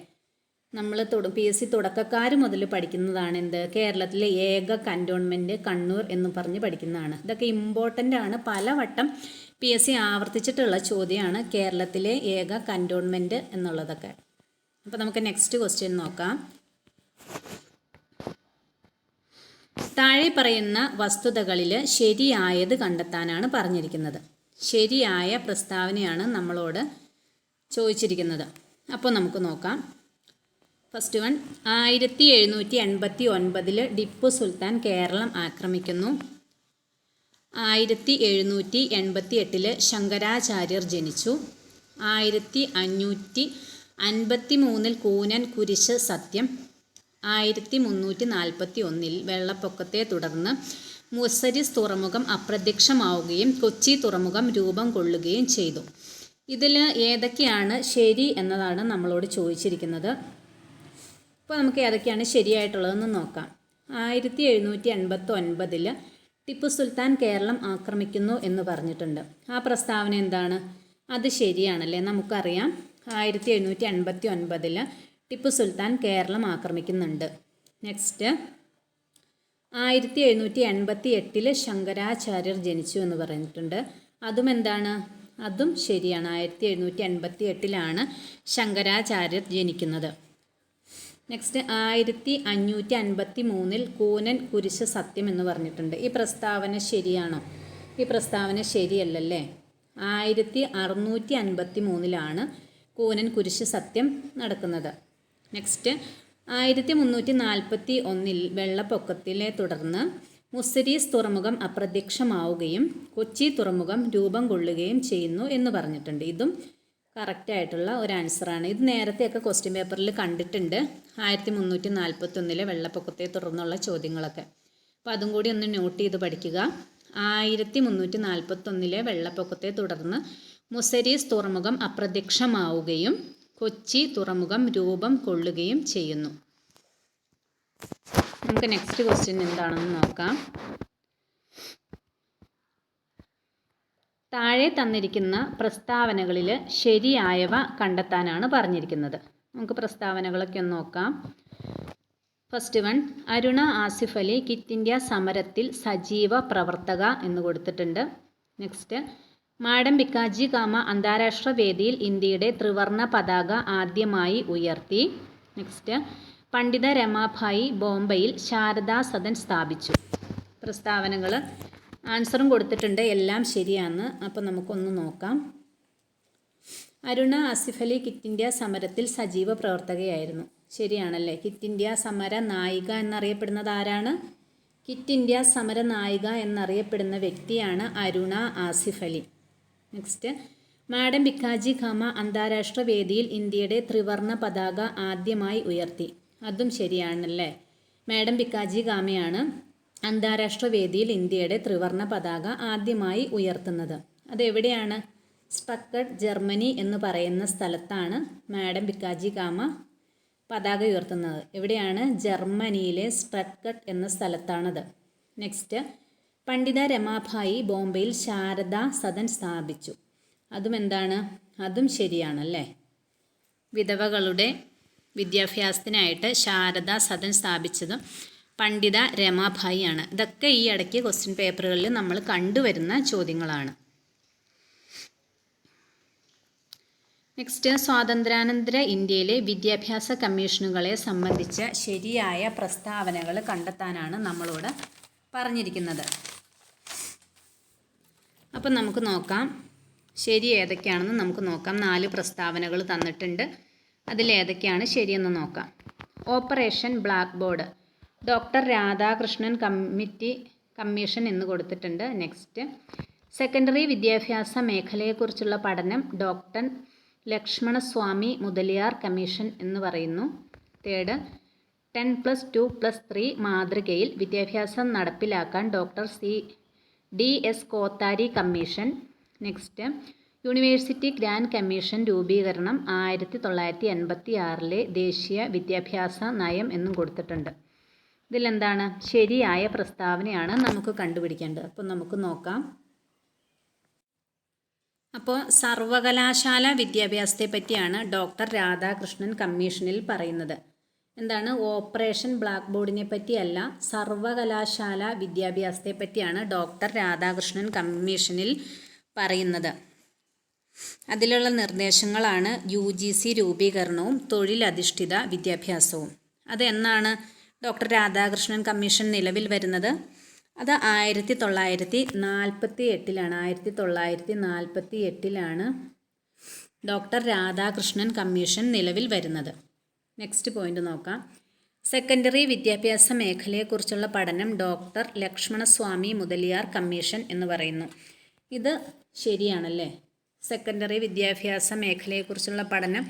നമ്മൾ PSC തുടക്കക്കാർ മുതൽ പഠിക്കുന്നതാണ് എന്ത്? കേരളത്തിലെ ഏക കൻ്റോൺമെൻറ്റ് കണ്ണൂർ എന്ന് പറഞ്ഞ് പഠിക്കുന്നതാണ്. ഇതൊക്കെ ഇമ്പോർട്ടൻ്റ് ആണ്. പലവട്ടം PSC ആവർത്തിച്ചിട്ടുള്ള ചോദ്യമാണ് കേരളത്തിലെ ഏക കൻ്റോൺമെൻറ്റ് എന്നുള്ളതൊക്കെ. അപ്പോൾ നമുക്ക് നെക്സ്റ്റ് ക്വസ്റ്റ്യൻ നോക്കാം. താഴെ പറയുന്ന വസ്തുതകളിൽ ശരിയായത് കണ്ടെത്താനാണ് പറഞ്ഞിരിക്കുന്നത്. ശരിയായ പ്രസ്താവനയാണ് നമ്മളോട് ചോദിച്ചിരിക്കുന്നത്. അപ്പോൾ നമുക്ക് നോക്കാം. First one, 1789 Tipu Sultan Keralam ആക്രമിക്കുന്നു. 1788 ശങ്കരാചാര്യർ ജനിച്ചു. 1553 കൂനൻ കുരിശ് സത്യം. 1341 വെള്ളപ്പൊക്കത്തെ തുടർന്ന് മുസരിസ് തുറമുഖം അപ്രത്യക്ഷമാവുകയും കൊച്ചി തുറമുഖം രൂപം കൊള്ളുകയും ചെയ്തു. ഇതിൽ ഏതൊക്കെയാണ് ശരി എന്നതാണ് നമ്മളോട് ചോദിച്ചിരിക്കുന്നത്. അപ്പോൾ നമുക്ക് ഏതൊക്കെയാണ് ശരിയായിട്ടുള്ളതെന്ന് നോക്കാം. 1789 ടിപ്പു സുൽത്താൻ കേരളം ആക്രമിക്കുന്നു എന്ന് പറഞ്ഞിട്ടുണ്ട്. ആ പ്രസ്താവന എന്താണ്? അത് ശരിയാണല്ലേ. നമുക്കറിയാം 1789 ടിപ്പു സുൽത്താൻ കേരളം ആക്രമിക്കുന്നുണ്ട്. നെക്സ്റ്റ്, 1788 ശങ്കരാചാര്യർ ജനിച്ചു എന്ന് പറഞ്ഞിട്ടുണ്ട്. അതും എന്താണ്? അതും ശരിയാണ്. 1788 ശങ്കരാചാര്യർ ജനിക്കുന്നത്. നെക്സ്റ്റ്, 1553 കൂനൻ കുരിശ് സത്യം എന്ന് പറഞ്ഞിട്ടുണ്ട്. ഈ പ്രസ്താവന ശരിയാണോ? ഈ പ്രസ്താവന ശരിയല്ലല്ലേ. 1653 കൂനൻ കുരിശ് സത്യം നടക്കുന്നത്. നെക്സ്റ്റ്, 1341 വെള്ളപ്പൊക്കത്തിലെ തുടർന്ന് മുസരീസ് തുറമുഖം അപ്രത്യക്ഷമാവുകയും കൊച്ചി തുറമുഖം രൂപം കൊള്ളുകയും ചെയ്യുന്നു എന്ന് പറഞ്ഞിട്ടുണ്ട്. ഇതും കറക്റ്റായിട്ടുള്ള ഒരു ആൻസറാണ്. ഇത് നേരത്തെയൊക്കെ ക്വസ്റ്റ്യൻ പേപ്പറിൽ കണ്ടിട്ടുണ്ട്. 1341 വെള്ളപ്പൊക്കത്തെ തുടർന്നുള്ള ചോദ്യങ്ങളൊക്കെ. അപ്പോൾ അതും കൂടി ഒന്ന് നോട്ട് ചെയ്ത് പഠിക്കുക. 1341 വെള്ളപ്പൊക്കത്തെ തുടർന്ന് മുസരീസ് തുറമുഖം അപ്രത്യക്ഷമാവുകയും കൊച്ചി തുറമുഖം രൂപം കൊള്ളുകയും ചെയ്യുന്നു. നമുക്ക് നെക്സ്റ്റ് ക്വസ്റ്റ്യൻ എന്താണെന്ന് നോക്കാം. താഴെ തന്നിരിക്കുന്ന പ്രസ്താവനകളിൽ ശരിയായവ കണ്ടെത്താനാണ് പറഞ്ഞിരിക്കുന്നത്. നമുക്ക് പ്രസ്താവനകളൊക്കെ ഒന്ന് നോക്കാം. First one, Aruna Asif Ali quit India സമരത്തിൽ സജീവ പ്രവർത്തക എന്ന് കൊടുത്തിട്ടുണ്ട്. നെക്സ്റ്റ്, മാഡം ഭിക്കാജി കാമ അന്താരാഷ്ട്ര വേദിയിൽ ഇന്ത്യയുടെ ത്രിവർണ്ണ പതാക ആദ്യമായി ഉയർത്തി. നെക്സ്റ്റ്, പണ്ഡിത രമാഭായി ബോംബെയിൽ ശാരദാ സദൻ സ്ഥാപിച്ചു. പ്രസ്താവനകൾ ആൻസറും കൊടുത്തിട്ടുണ്ട്. എല്ലാം ശരിയാണ്. അപ്പോൾ നമുക്കൊന്ന് നോക്കാം. അരുണ ആസിഫ് അലി ക്വിറ്റ് ഇന്ത്യ സമരത്തിൽ സജീവ പ്രവർത്തകയായിരുന്നു. ശരിയാണല്ലേ. ക്വിറ്റ് ഇന്ത്യ സമര നായിക എന്നറിയപ്പെടുന്നത് ആരാണ്? ക്വിറ്റ് ഇന്ത്യ സമര നായിക എന്നറിയപ്പെടുന്ന വ്യക്തിയാണ് അരുണ ആസിഫ് അലി. നെക്സ്റ്റ്, മാഡം ഭിക്കാജി കാമ അന്താരാഷ്ട്ര വേദിയിൽ ഇന്ത്യയുടെ ത്രിവർണ്ണ പതാക ആദ്യമായി ഉയർത്തി. അതും ശരിയാണല്ലേ. മാഡം ഭിക്കാജി കാമയാണ് അന്താരാഷ്ട്ര വേദിയിൽ ഇന്ത്യയുടെ ത്രിവർണ്ണ പതാക ആദ്യമായി ഉയർത്തുന്നത്. അതെവിടെയാണ്? സ്ട്രക്കഡ്, ജർമ്മനി എന്ന് പറയുന്ന സ്ഥലത്താണ് മാഡം ഭിക്കാജി കാമ പതാക ഉയർത്തുന്നത്. എവിടെയാണ്? ജർമ്മനിയിലെ സ്ട്രക്കഡ് എന്ന സ്ഥലത്താണത്. നെക്സ്റ്റ്, പണ്ഡിത രമാഭായി ബോംബെയിൽ ശാരദാ സദൻ സ്ഥാപിച്ചു. അതും എന്താണ്? അതും ശരിയാണല്ലേ. വിധവകളുടെ വിദ്യാഭ്യാസത്തിനായിട്ട് ശാരദാ സദൻ സ്ഥാപിച്ചതും പണ്ഡിത രമാഭായി ആണ്. ഇതൊക്കെ ഈ ഇടയ്ക്ക് ക്വസ്റ്റ്യൻ പേപ്പറുകളിൽ നമ്മൾ കണ്ടുവരുന്ന ചോദ്യങ്ങളാണ്. നെക്സ്റ്റ്, സ്വാതന്ത്ര്യാനന്തര ഇന്ത്യയിലെ വിദ്യാഭ്യാസ കമ്മീഷനുകളെ സംബന്ധിച്ച ശരിയായ പ്രസ്താവനകൾ കണ്ടെത്താനാണ് നമ്മളോട് പറഞ്ഞിരിക്കുന്നത്. അപ്പം നമുക്ക് നോക്കാം ശരി ഏതൊക്കെയാണെന്ന് നമുക്ക് നോക്കാം. 4 പ്രസ്താവനകൾ തന്നിട്ടുണ്ട്. അതിലേതൊക്കെയാണ് ശരിയെന്ന് നോക്കാം. Operation black board doctor Radhakrishnan commission എന്ന് കൊടുത്തിട്ടുണ്ട്. നെക്സ്റ്റ്, സെക്കൻഡറി വിദ്യാഭ്യാസ മേഖലയെക്കുറിച്ചുള്ള പഠനം ഡോക്ടർ ലക്ഷ്മണസ്വാമി മുതലിയാർ കമ്മീഷൻ എന്ന് പറയുന്നു. തേർഡ്, 10+2+3 മാതൃകയിൽ വിദ്യാഭ്യാസം നടപ്പിലാക്കാൻ doctor DS Kothari commission. Next, university grant commission രൂപീകരണം 1986 ദേശീയ വിദ്യാഭ്യാസ നയം എന്നും കൊടുത്തിട്ടുണ്ട്. ഇതിലെന്താണ് ശരിയായ പ്രസ്താവനയാണ് നമുക്ക് കണ്ടുപിടിക്കേണ്ടത്. അപ്പോൾ നമുക്ക് നോക്കാം. അപ്പോൾ സർവകലാശാല വിദ്യാഭ്യാസത്തെ പറ്റിയാണ് ഡോക്ടർ രാധാകൃഷ്ണൻ കമ്മീഷനിൽ പറയുന്നത്. എന്താണ് ഓപ്പറേഷൻ ബ്ലാക്ക് ബോർഡിനെ പറ്റിയല്ല, സർവകലാശാല വിദ്യാഭ്യാസത്തെ പറ്റിയാണ് ഡോക്ടർ രാധാകൃഷ്ണൻ കമ്മീഷനിൽ പറയുന്നത്. അതിലുള്ള നിർദ്ദേശങ്ങളാണ് UGC രൂപീകരണവും തൊഴിലധിഷ്ഠിത വിദ്യാഭ്യാസവും. അതെന്നാണ് ഡോക്ടർ രാധാകൃഷ്ണൻ കമ്മീഷൻ നിലവിൽ വരുന്നത്? അത് 1948-ലാണ്. 1948-ലാണ് ഡോക്ടർ രാധാകൃഷ്ണൻ കമ്മീഷൻ നിലവിൽ വരുന്നത്. നെക്സ്റ്റ് പോയിന്റ് നോക്കാം. സെക്കൻഡറി വിദ്യാഭ്യാസ മേഖലയെക്കുറിച്ചുള്ള പഠനം ഡോക്ടർ ലക്ഷ്മണസ്വാമി മുതലിയാർ കമ്മീഷൻ എന്ന് പറയുന്നു. ഇത് ശരിയാണല്ലേ. സെക്കൻഡറി വിദ്യാഭ്യാസ മേഖലയെക്കുറിച്ചുള്ള പഠനം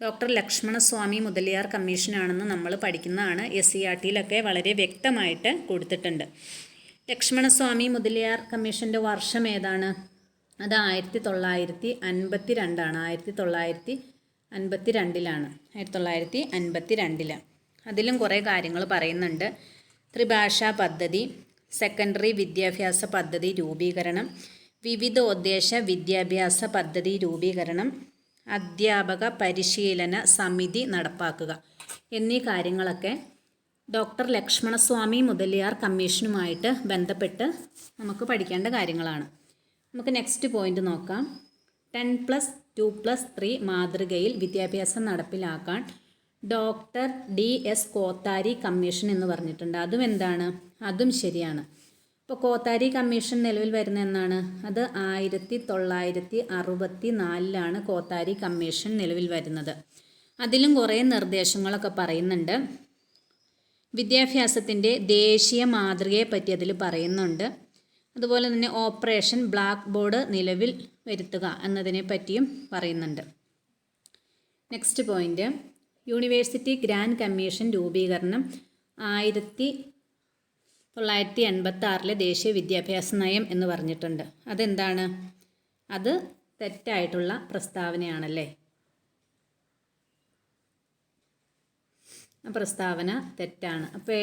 ഡോക്ടർ ലക്ഷ്മണസ്വാമി മുതലിയാർ കമ്മീഷനാണെന്ന് നമ്മൾ പഠിക്കുന്നതാണ്. SCERT-യിലൊക്കെ വളരെ വ്യക്തമായിട്ട് കൊടുത്തിട്ടുണ്ട്. ലക്ഷ്മണസ്വാമി മുതലിയാർ കമ്മീഷൻ്റെ വർഷം ഏതാണ്? അത് 1952ആണ്. 1952-ലാണ്. 1952. അതിലും കുറേ കാര്യങ്ങൾ പറയുന്നുണ്ട്. ത്രിഭാഷാ പദ്ധതി, സെക്കൻഡറി വിദ്യാഭ്യാസ പദ്ധതി രൂപീകരണം, വിവിധോദ്ദേശ വിദ്യാഭ്യാസ പദ്ധതി രൂപീകരണം, അധ്യാപക പരിശീലന സമിതി നടപ്പാക്കുക എന്നീ കാര്യങ്ങളൊക്കെ ഡോക്ടർ ലക്ഷ്മണസ്വാമി മുതലിയാർ കമ്മീഷനുമായിട്ട് ബന്ധപ്പെട്ട് നമുക്ക് പഠിക്കേണ്ട കാര്യങ്ങളാണ്. നമുക്ക് നെക്സ്റ്റ് പോയിന്റ് നോക്കാം. 10+2+3 മാതൃകയിൽ വിദ്യാഭ്യാസം നടപ്പിലാക്കാൻ ഡോക്ടർ DS കോത്താരി കമ്മീഷൻ എന്ന് പറഞ്ഞിട്ടുണ്ട്. അതും എന്താണ്? അതും ശരിയാണ്. ഇപ്പോൾ കോത്താരി കമ്മീഷൻ നിലവിൽ വരുന്ന എന്നാണ്? അത് 1964-ലാണ് കോത്താരി കമ്മീഷൻ നിലവിൽ വരുന്നത്. അതിലും കുറേ നിർദ്ദേശങ്ങളൊക്കെ പറയുന്നുണ്ട്. വിദ്യാഭ്യാസത്തിൻ്റെ ദേശീയ മാതൃകയെ പറ്റി അതിൽ പറയുന്നുണ്ട്. അതുപോലെ തന്നെ ഓപ്പറേഷൻ ബ്ലാക്ക് ബോർഡ് നിലവിൽ വരുത്തുക എന്നതിനെ പറ്റിയും പറയുന്നുണ്ട്. Next point, university grant commission രൂപീകരണം 1986 ദേശീയ വിദ്യാഭ്യാസ നയം എന്ന് പറഞ്ഞിട്ടുണ്ട്. അതെന്താണ്? അത് തെറ്റായിട്ടുള്ള പ്രസ്താവനയാണല്ലേ. പ്രസ്താവന തെറ്റാണ്. അപ്പോൾ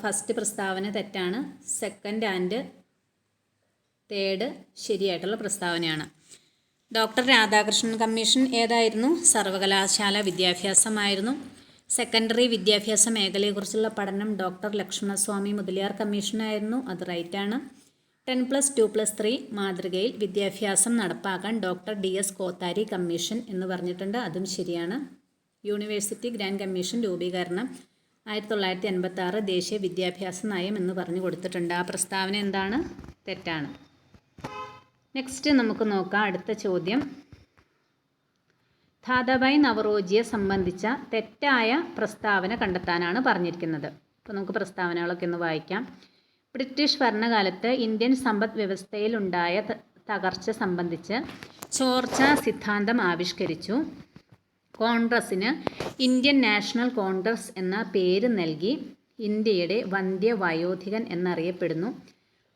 ഫസ്റ്റ് പ്രസ്താവന തെറ്റാണ്, സെക്കൻഡ് ആൻഡ് തേർഡ് ശരിയായിട്ടുള്ള പ്രസ്താവനയാണ്. ഡോക്ടർ രാധാകൃഷ്ണൻ കമ്മീഷൻ ഏതായിരുന്നു? സർവകലാശാല വിദ്യാഭ്യാസമായിരുന്നു. സെക്കൻഡറി വിദ്യാഭ്യാസ മേഖലയെക്കുറിച്ചുള്ള പഠനം ഡോക്ടർ ലക്ഷ്മണസ്വാമി മുതലിയാർ കമ്മീഷനായിരുന്നു. അത് റൈറ്റാണ്. 10+2+3 മാതൃകയിൽ വിദ്യാഭ്യാസം നടപ്പാക്കാൻ ഡോക്ടർ DS കോത്താരി കമ്മീഷൻ എന്ന് പറഞ്ഞിട്ടുണ്ട്. അതും ശരിയാണ്. യൂണിവേഴ്സിറ്റി ഗ്രാൻഡ് കമ്മീഷൻ രൂപീകരണം 1986 ദേശീയ വിദ്യാഭ്യാസ നയം എന്ന് പറഞ്ഞു കൊടുത്തിട്ടുണ്ട്. ആ പ്രസ്താവന എന്താണ്? തെറ്റാണ്. നെക്സ്റ്റ് നമുക്ക് നോക്കാം അടുത്ത ചോദ്യം. ദാദാഭായ് നവറോജിയെ സംബന്ധിച്ച തെറ്റായ പ്രസ്താവന കണ്ടെത്താനാണ് പറഞ്ഞിരിക്കുന്നത്. അപ്പോൾ നമുക്ക് പ്രസ്താവനകളൊക്കെ ഒന്ന് വായിക്കാം. ബ്രിട്ടീഷ് ഭരണകാലത്ത് ഇന്ത്യൻ സമ്പദ് വ്യവസ്ഥയിലുണ്ടായ തകർച്ച സംബന്ധിച്ച് ചോർച്ചാ സിദ്ധാന്തം ആവിഷ്കരിച്ചു. കോൺഗ്രസ്സിന് ഇന്ത്യൻ നാഷണൽ കോൺഗ്രസ് എന്ന പേര് നൽകി. ഇന്ത്യയുടെ വന്ധ്യ വയോധികൻ എന്നറിയപ്പെടുന്നു.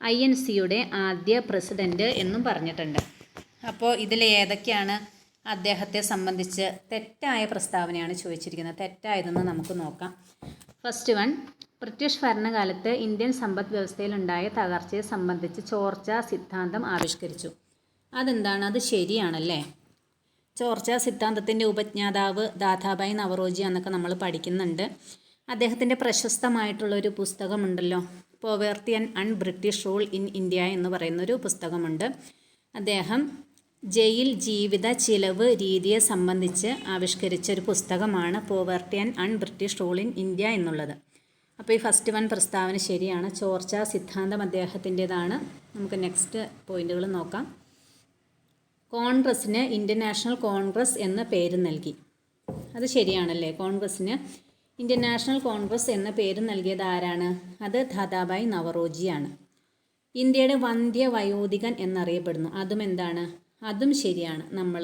INC-യുടെ ആദ്യ പ്രസിഡന്റ് എന്നും പറഞ്ഞിട്ടുണ്ട്. അപ്പോൾ ഇതിൽ ഏതൊക്കെയാണ് അദ്ദേഹത്തെ സംബന്ധിച്ച് തെറ്റായ പ്രസ്താവനയാണ് ചോദിച്ചിരിക്കുന്നത്? തെറ്റായതെന്ന് നമുക്ക് നോക്കാം. ഫസ്റ്റ് വൺ, ബ്രിട്ടീഷ് ഭരണകാലത്ത് ഇന്ത്യൻ സമ്പദ് വ്യവസ്ഥയിലുണ്ടായ തകർച്ചയെ സംബന്ധിച്ച് ചോർച്ചാ സിദ്ധാന്തം ആവിഷ്കരിച്ചു. അതെന്താണ്? അത് ശരിയാണല്ലേ. ചോർച്ചാ സിദ്ധാന്തത്തിൻ്റെ ഉപജ്ഞാതാവ് ദാദാഭായ് നവറോജി എന്നൊക്കെ നമ്മൾ പഠിക്കുന്നുണ്ട്. അദ്ദേഹത്തിൻ്റെ പ്രശസ്തമായിട്ടുള്ളൊരു പുസ്തകമുണ്ടല്ലോ, poverty and British rule in India എന്ന് പറയുന്നൊരു പുസ്തകമുണ്ട്. അദ്ദേഹം ജയിൽ ജീവിത ചിലവ് രീതിയെ സംബന്ധിച്ച് ആവിഷ്കരിച്ച ഒരു പുസ്തകമാണ് poverty and British rule in India എന്നുള്ളത്. അപ്പോൾ ഈ ഫസ്റ്റ് വൺ പ്രസ്താവന ശരിയാണ്. ചോർച്ചാ സിദ്ധാന്തം അദ്ദേഹത്തിൻ്റെതാണ്. നമുക്ക് നെക്സ്റ്റ് പോയിന്റുകൾ നോക്കാം. കോൺഗ്രസ്സിന് ഇന്ത്യൻ നാഷണൽ കോൺഗ്രസ് എന്ന പേര് നൽകി. അത് ശരിയാണല്ലേ. കോൺഗ്രസ്സിന് ഇന്ത്യൻ നാഷണൽ കോൺഗ്രസ് എന്ന പേര് നൽകിയത് ആരാണ്? അത് ദാദാഭായ് നവറോജിയാണ്. ഇന്ത്യയുടെ വന്ധ്യ വയോധികൻ എന്നറിയപ്പെടുന്നു. അതും എന്താണ്? അതും ശരിയാണ്. നമ്മൾ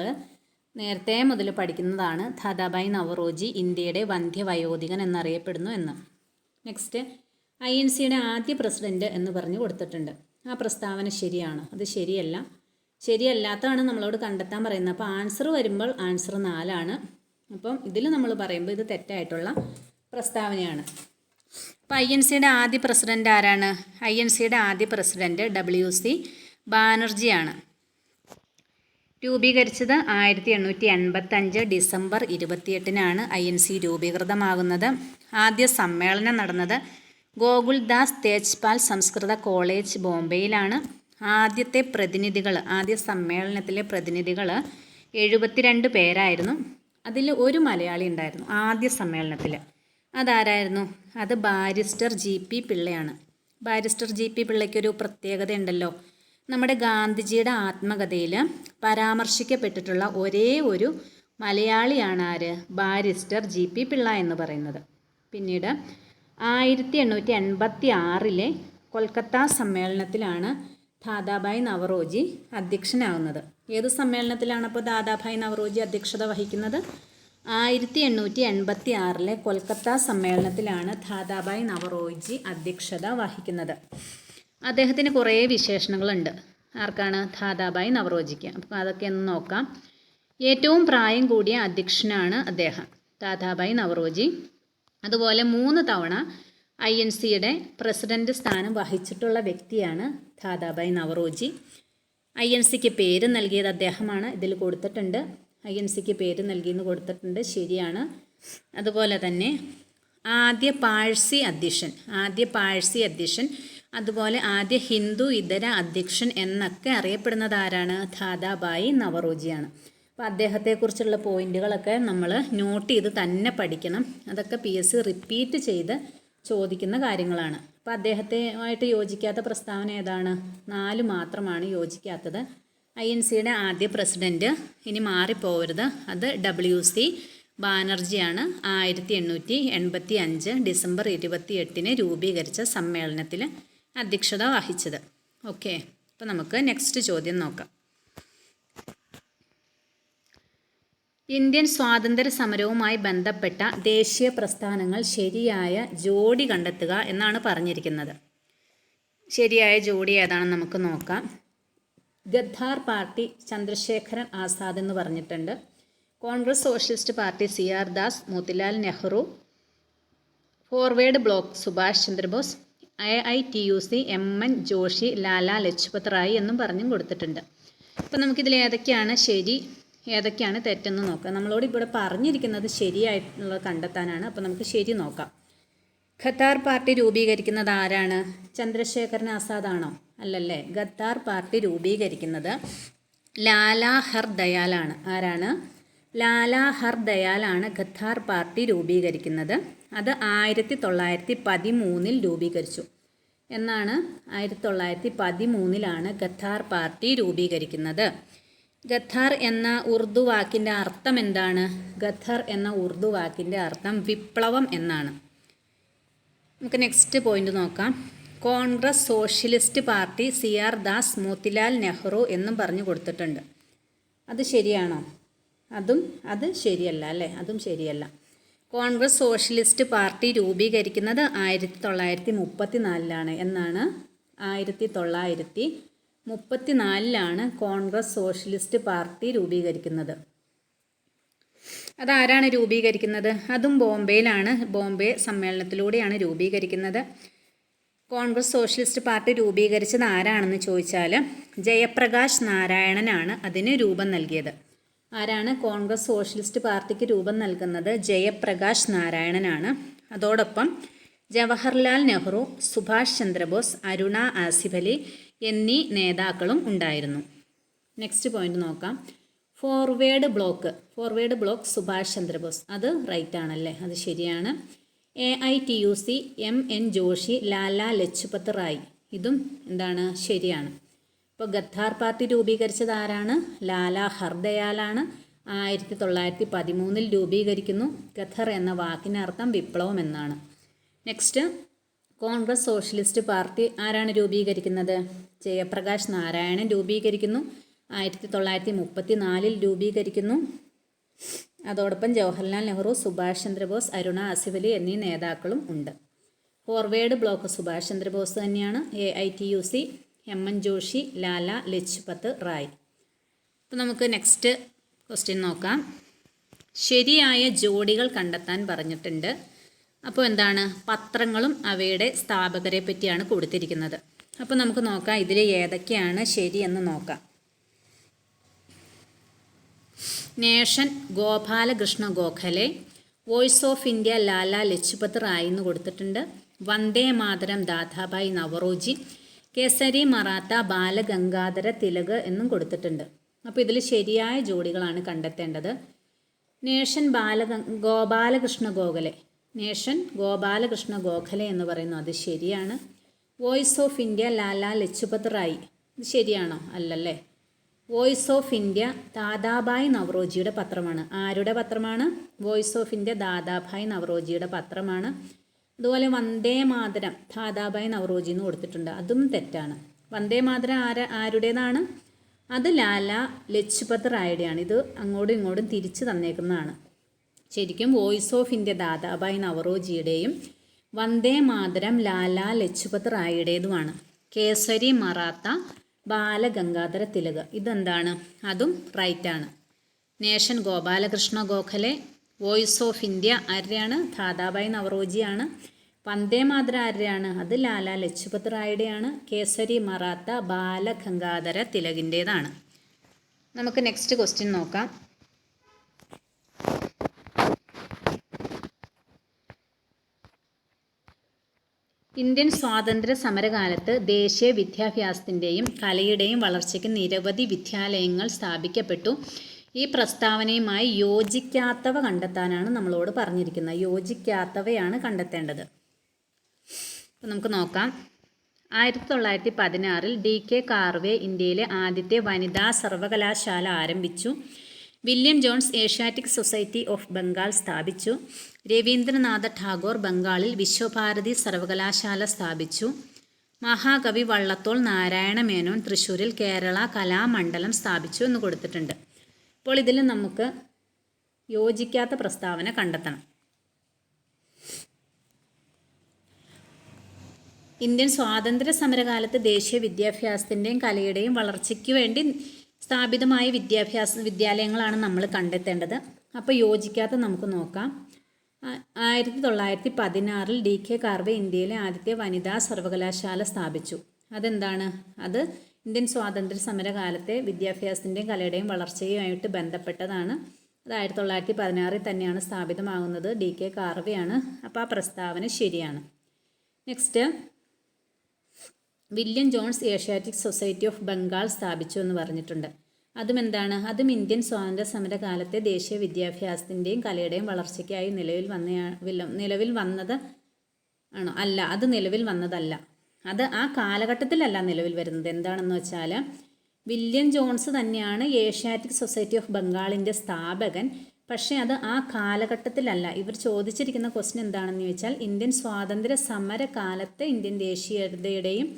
നേരത്തെ മുതൽ പഠിക്കുന്നതാണ്. ദാദാഭായ് നവറോജി ഇന്ത്യയുടെ വന്ധ്യ വയോധികൻ എന്നറിയപ്പെടുന്നു എന്ന്. നെക്സ്റ്റ്, INCയുടെ ആദ്യ പ്രസിഡന്റ് എന്ന് പറഞ്ഞു കൊടുത്തിട്ടുണ്ട്. ആ പ്രസ്താവന ശരിയാണ്. അത് ശരിയല്ല. ശരിയല്ലാത്തതാണ് നമ്മളോട് കണ്ടെത്താൻ പറയുന്നത്. അപ്പോൾ ആൻസർ വരുമ്പോൾ ആൻസർ 4 അപ്പം ഇതിൽ നമ്മൾ പറയുമ്പോൾ ഇത് തെറ്റായിട്ടുള്ള പ്രസ്താവനയാണ്. അപ്പോൾ INCയുടെ ആദ്യ പ്രസിഡന്റ് ആരാണ്? INCയുടെ ആദ്യ പ്രസിഡന്റ് WC ബാനർജിയാണ്. രൂപീകരിച്ചത് 1885 ഡിസംബർ 28 INC രൂപീകൃതമാകുന്നത്. ആദ്യ സമ്മേളനം നടന്നത് ഗോകുൽദാസ് തേജ്പാൽ സംസ്കൃത കോളേജ് ബോംബെയിലാണ്. ആദ്യ സമ്മേളനത്തിലെ പ്രതിനിധികൾ 72 പേരായിരുന്നു. അതിൽ ഒരു മലയാളി ഉണ്ടായിരുന്നു ആദ്യ സമ്മേളനത്തിൽ. അതാരായിരുന്നു? അത് ബാരിസ്റ്റർ GP പിള്ളയാണ്. ബാരിസ്റ്റർ GP പിള്ളയ്ക്കൊരു പ്രത്യേകത ഉണ്ടല്ലോ. നമ്മുടെ ഗാന്ധിജിയുടെ ആത്മകഥയിൽ പരാമർശിക്കപ്പെട്ടിട്ടുള്ള ഒരേ ഒരു മലയാളിയാണ് ആര്? ബാരിസ്റ്റർ GP പിള്ള എന്ന് പറയുന്നത്. പിന്നീട് 1886 കൊൽക്കത്ത സമ്മേളനത്തിലാണ് ദാദാഭായ് നവറോജി അധ്യക്ഷനാകുന്നത്. ഏത് സമ്മേളനത്തിലാണ് അപ്പോൾ ദാദാഭായ് നവറോജി അധ്യക്ഷത വഹിക്കുന്നത്? 1886 കൊൽക്കത്ത സമ്മേളനത്തിലാണ് ദാദാഭായ് നവറോജി അധ്യക്ഷത വഹിക്കുന്നത്. അദ്ദേഹത്തിന് കുറേ വിശേഷണങ്ങളുണ്ട്. ആർക്കാണ്? ദാദാഭായ് നവറോജിക്ക്. അപ്പോൾ അതൊക്കെ ഒന്ന് നോക്കാം. ഏറ്റവും പ്രായം കൂടിയ അധ്യക്ഷനാണ് അദ്ദേഹം, ദാദാഭായ് നവറോജി. അതുപോലെ 3 തവണ INCയുടെ പ്രസിഡന്റ് സ്ഥാനം വഹിച്ചിട്ടുള്ള വ്യക്തിയാണ് ദാദാഭായ് നവറോജി. INCക്ക് പേര് നൽകിയത് അദ്ദേഹമാണ്. ഇതിൽ കൊടുത്തിട്ടുണ്ട്. INCക്ക് പേര് നൽകിയെന്ന് കൊടുത്തിട്ടുണ്ട്. ശരിയാണ്. അതുപോലെ തന്നെ ആദ്യ പാഴ്സി അധ്യക്ഷൻ, അതുപോലെ ആദ്യ ഹിന്ദു ഇതര അധ്യക്ഷൻ എന്നൊക്കെ അറിയപ്പെടുന്നത് ആരാണ്? ദാദാഭായ് നവറോജിയാണ്. അപ്പോൾ അദ്ദേഹത്തെക്കുറിച്ചുള്ള പോയിന്റുകളൊക്കെ നമ്മൾ നോട്ട് ചെയ്ത് തന്നെ പഠിക്കണം. അതൊക്കെ PSC റിപ്പീറ്റ് ചെയ്ത് ചോദിക്കുന്ന കാര്യങ്ങളാണ്. അപ്പോൾ അദ്ദേഹവുമായിട്ട് യോജിക്കാത്ത പ്രസ്താവന ഏതാണ്? 4 മാത്രമാണ് യോജിക്കാത്തത്. INCയുടെ ആദ്യ പ്രസിഡന്റ്, ഇനി മാറിപ്പോകരുത്, അത് WC ബാനർജിയാണ്. 1885 ഡിസംബർ 28 രൂപീകരിച്ച സമ്മേളനത്തിൽ അധ്യക്ഷത വഹിച്ചത്. ഓക്കെ, അപ്പോൾ നമുക്ക് നെക്സ്റ്റ് ചോദ്യം നോക്കാം. ഇന്ത്യൻ സ്വാതന്ത്ര്യ സമരവുമായി ബന്ധപ്പെട്ട ദേശീയ പ്രസ്ഥാനങ്ങൾ ശരിയായ ജോഡി കണ്ടെത്തുക എന്നാണ് പറഞ്ഞിരിക്കുന്നത്. ശരിയായ ജോഡി ഏതാണെന്ന് നമുക്ക് നോക്കാം. ഗദ്ദാർ പാർട്ടി ചന്ദ്രശേഖരൻ ആസാദ് എന്ന് പറഞ്ഞിട്ടുണ്ട്. Congress socialist party CR Das, Motilal Nehru. Forward bloc Subhash Chandra Bose. AITUC MN Joshi, Lala Lajpat Rai എന്നും പറഞ്ഞും കൊടുത്തിട്ടുണ്ട്. അപ്പോൾ നമുക്കിതിൽ ഏതൊക്കെയാണ് ശരി ഏതൊക്കെയാണ് തെറ്റെന്ന് നോക്കാം. നമ്മളോട് ഇവിടെ പറഞ്ഞിരിക്കുന്നത് ശരിയായിട്ടുള്ളത് കണ്ടെത്താനാണ്. അപ്പോൾ നമുക്ക് ശരി നോക്കാം. ഖത്താർ പാർട്ടി രൂപീകരിക്കുന്നത് ആരാണ്? ചന്ദ്രശേഖരൻ ആസാദ് ആണോ? അല്ലല്ലേ. ഖത്താർ പാർട്ടി രൂപീകരിക്കുന്നത് ലാലാ ഹർദയാലാണ്. ആരാണ്? ലാലാ ഹർദയാലാണ് ഖത്താർ പാർട്ടി രൂപീകരിക്കുന്നത്. അത് 1913 രൂപീകരിച്ചു. എന്നാണ് 1913 ഖത്താർ പാർട്ടി രൂപീകരിക്കുന്നത്. ഖത്താർ എന്ന ഉറുദു വാക്കിൻ്റെ അർത്ഥം എന്താണ്? ഖത്താർ എന്ന ഉറുദു വാക്കിൻ്റെ അർത്ഥം വിപ്ലവം എന്നാണ്. നമുക്ക് നെക്സ്റ്റ് പോയിന്റ് നോക്കാം. Congress socialist party CR Das, Motilal Nehru എന്നും പറഞ്ഞു കൊടുത്തിട്ടുണ്ട്. അത് ശരിയാണോ? അത് ശരിയല്ല അല്ലേ. അതും ശരിയല്ല. കോൺഗ്രസ് സോഷ്യലിസ്റ്റ് പാർട്ടി രൂപീകരിക്കുന്നത് 1934 എന്നാണ്. 1934 കോൺഗ്രസ് സോഷ്യലിസ്റ്റ് പാർട്ടി രൂപീകരിക്കുന്നത്. അതാരാണ് രൂപീകരിക്കുന്നത്? അതും ബോംബെയിലാണ്. ബോംബെ സമ്മേളനത്തിലൂടെയാണ് രൂപീകരിക്കുന്നത്. കോൺഗ്രസ് സോഷ്യലിസ്റ്റ് പാർട്ടി രൂപീകരിച്ചത് ആരാണെന്ന് ചോദിച്ചാൽ ജയപ്രകാശ് നാരായണനാണ് അതിന് രൂപം നൽകിയത്. ആരാണ് കോൺഗ്രസ് സോഷ്യലിസ്റ്റ് പാർട്ടിക്ക് രൂപം നൽകുന്നത്? ജയപ്രകാശ് നാരായണനാണ്. അതോടൊപ്പം ജവഹർലാൽ നെഹ്റു, സുഭാഷ് ചന്ദ്രബോസ്, അരുണ ആസിഫ് അലി എന്നീ നേതാക്കളും ഉണ്ടായിരുന്നു. നെക്സ്റ്റ് പോയിന്റ് നോക്കാം. ഫോർവേഡ് ബ്ലോക്ക് സുഭാഷ് ചന്ദ്രബോസ്, അത് റൈറ്റ് ആണല്ലേ, അത് ശരിയാണ്. AITUC MN ജോഷി, ലാല ലജ്പത് റായ്, ഇതും എന്താണ്, ശരിയാണ്. ഇപ്പോൾ ഗദ്ദാർ പാർട്ടി രൂപീകരിച്ചത് ആരാണ്? ലാല ഹർദയാലാണ്. 1913 രൂപീകരിക്കുന്നു. ഗദ്ദർ എന്ന വാക്കിനർത്ഥം വിപ്ലവം എന്നാണ്. നെക്സ്റ്റ്, കോൺഗ്രസ് സോഷ്യലിസ്റ്റ് പാർട്ടി ആരാണ് രൂപീകരിക്കുന്നത്? ജയപ്രകാശ് നാരായണൻ രൂപീകരിക്കുന്നു. 1934 രൂപീകരിക്കുന്നു. അതോടൊപ്പം ജവഹർലാൽ നെഹ്റു, സുഭാഷ് ചന്ദ്രബോസ്, അരുണ ആസിഫ് അലി എന്നീ നേതാക്കളും ഉണ്ട്. ഫോർവേഡ് ബ്ലോക്ക് സുഭാഷ് ചന്ദ്രബോസ് തന്നെയാണ്. AITUC MN Joshi, Lala Lajpat Rai. അപ്പോൾ നമുക്ക് നെക്സ്റ്റ് ക്വസ്റ്റ്യൻ നോക്കാം. ശരിയായ ജോഡികൾ കണ്ടെത്താൻ പറഞ്ഞിട്ടുണ്ട്. അപ്പോൾ എന്താണ്, പത്രങ്ങളും അവയുടെ സ്ഥാപകരെ പറ്റിയാണ് കൊടുത്തിരിക്കുന്നത്. അപ്പോൾ നമുക്ക് നോക്കാം ഇതിൽ ഏതൊക്കെയാണ് ശരിയെന്ന് നോക്കാം. Nation Gopalakrishna Gokhale, voice of India Lala Lajpat Rai എന്ന് കൊടുത്തിട്ടുണ്ട്. വന്ദേ മാതരം ദാദാഭായ് നവറോജി, കേസരി മറാത്ത ബാലഗംഗാധര തിലക് എന്നും കൊടുത്തിട്ടുണ്ട്. അപ്പോൾ ഇതിൽ ശരിയായ ജോഡികളാണ് കണ്ടെത്തേണ്ടത്. നേഷൻ ഗോപാലകൃഷ്ണ ഗോഖലെ എന്ന് പറയുന്നു, അത് ശരിയാണ്. Voice of India Lala Lajpat Rai, ഇത് ശരിയാണോ? അല്ലല്ലേ. വോയിസ് ഓഫ് ഇന്ത്യ ദാദാഭായ് നവറോജിയുടെ പത്രമാണ്. ആരുടെ പത്രമാണ്? വോയിസ് ഓഫ് ഇന്ത്യ ദാദാഭായ് നവറോജിയുടെ പത്രമാണ്. അതുപോലെ വന്ദേ മാതരം ദാദാഭായ് നവറോജി എന്ന് കൊടുത്തിട്ടുണ്ട്, അതും തെറ്റാണ്. വന്ദേ മാതരം ആരുടേതാണ്? അത് ലാല ലജ്പത് റായുടെയാണ്. ഇത് അങ്ങോട്ടും ഇങ്ങോട്ടും തിരിച്ചു തന്നേക്കുന്നതാണ്. ശരിക്കും വോയിസ് ഓഫ് ഇന്ത്യ ദാദാഭായ് നവറോജിയുടെയും വന്ദേ മാതരം ലാല ലജ്പത് റായുടേതുമാണ്. കേസരി മറാത്ത ബാലഗംഗാധര തിലക്, ഇതെന്താണ്? അതും റൈറ്റാണ്. Nation Gopalakrishna Gokhale, voice of India ആരുടെയാണ്? ദാദാഭായ് നവറോജിയാണ്. വന്ദേ മാതരം ആരുടെയാണ്? അത് ലാല ലജ്പത് റായുടെയാണ്. കേസരി മറാത്ത ബാലഗംഗാധര തിലകിൻ്റേതാണ്. നമുക്ക് നെക്സ്റ്റ് ക്വസ്റ്റ്യൻ നോക്കാം. ഇന്ത്യൻ സ്വാതന്ത്ര്യ സമരകാലത്ത് ദേശീയ വിദ്യാഭ്യാസത്തിൻ്റെയും കലയുടെയും വളർച്ചയ്ക്ക് നിരവധി വിദ്യാലയങ്ങൾ സ്ഥാപിക്കപ്പെട്ടു. ഈ പ്രസ്താവനയുമായി യോജിക്കാത്തവ കണ്ടെത്താനാണ് നമ്മളോട് പറഞ്ഞിരിക്കുന്നത്. യോജിക്കാത്തവയാണ് കണ്ടെത്തേണ്ടത്. അപ്പോൾ നമുക്ക് നോക്കാം. 1916 DK കാർവേ ഇന്ത്യയിലെ ആദ്യത്തെ വനിതാ സർവകലാശാല ആരംഭിച്ചു. William Jones Asiatic society of Bengal സ്ഥാപിച്ചു. രവീന്ദ്രനാഥ ടാഗോർ ബംഗാളിൽ വിശ്വഭാരതി സർവകലാശാല സ്ഥാപിച്ചു. മഹാകവി വള്ളത്തോൾ നാരായണ മേനോൻ തൃശ്ശൂരിൽ കേരള കലാമണ്ഡലം സ്ഥാപിച്ചു എന്ന് കൊടുത്തിട്ടുണ്ട്. അപ്പോൾ ഇതിൽ നമുക്ക് യോജിക്കാത്ത പ്രസ്താവന കണ്ടെത്തണം. ഇന്ത്യൻ സ്വാതന്ത്ര്യ സമരകാലത്ത് ദേശീയ വിദ്യാഭ്യാസത്തിൻ്റെയും കലയുടെയും വളർച്ചയ്ക്ക് വേണ്ടി സ്ഥാപിതമായ വിദ്യാലയങ്ങളാണ് നമ്മൾ കണ്ടെത്തേണ്ടത്. അപ്പോൾ യോജിക്കാത്ത നമുക്ക് നോക്കാം. 1916 DK കാർവേ ഇന്ത്യയിലെ ആദ്യത്തെ വനിതാ സർവകലാശാല സ്ഥാപിച്ചു. അതെന്താണ്? അത് ഇന്ത്യൻ സ്വാതന്ത്ര്യ സമരകാലത്തെ വിദ്യാഭ്യാസത്തിൻ്റെയും കലയുടെയും വളർച്ചയുമായിട്ട് ബന്ധപ്പെട്ടതാണ്. അത് 1916 തന്നെയാണ് സ്ഥാപിതമാകുന്നത്. DK കാർവേ ആണ്. അപ്പോൾ ആ പ്രസ്താവന ശരിയാണ്. Next, William Jones Asiatic society of Bengal സ്ഥാപിച്ചു എന്ന് പറഞ്ഞിട്ടുണ്ട്. അതും എന്താണ്? അതും ഇന്ത്യൻ സ്വാതന്ത്ര്യ സമരകാലത്തെ ദേശീയ വിദ്യാഭ്യാസത്തിൻ്റെയും കലയുടെയും വളർച്ചയ്ക്കായി നിലവിൽ വന്നത് ആണോ? അല്ല, അത് നിലവിൽ വന്നതല്ല. അത് ആ കാലഘട്ടത്തിലല്ല നിലവിൽ വരുന്നത്. എന്താണെന്ന് വെച്ചാൽ വില്യം ജോൺസ് തന്നെയാണ് ഏഷ്യാറ്റിക് സൊസൈറ്റി ഓഫ് ബംഗാളിൻ്റെ സ്ഥാപകൻ. പക്ഷേ അത് ആ കാലഘട്ടത്തിലല്ല. ഇവർ ചോദിച്ചിരിക്കുന്ന ക്വസ്റ്റ്യൻ എന്താണെന്ന് ചോദിച്ചാൽ ഇന്ത്യൻ സ്വാതന്ത്ര്യ സമരകാലത്ത് ഇന്ത്യൻ ദേശീയതയുടെയും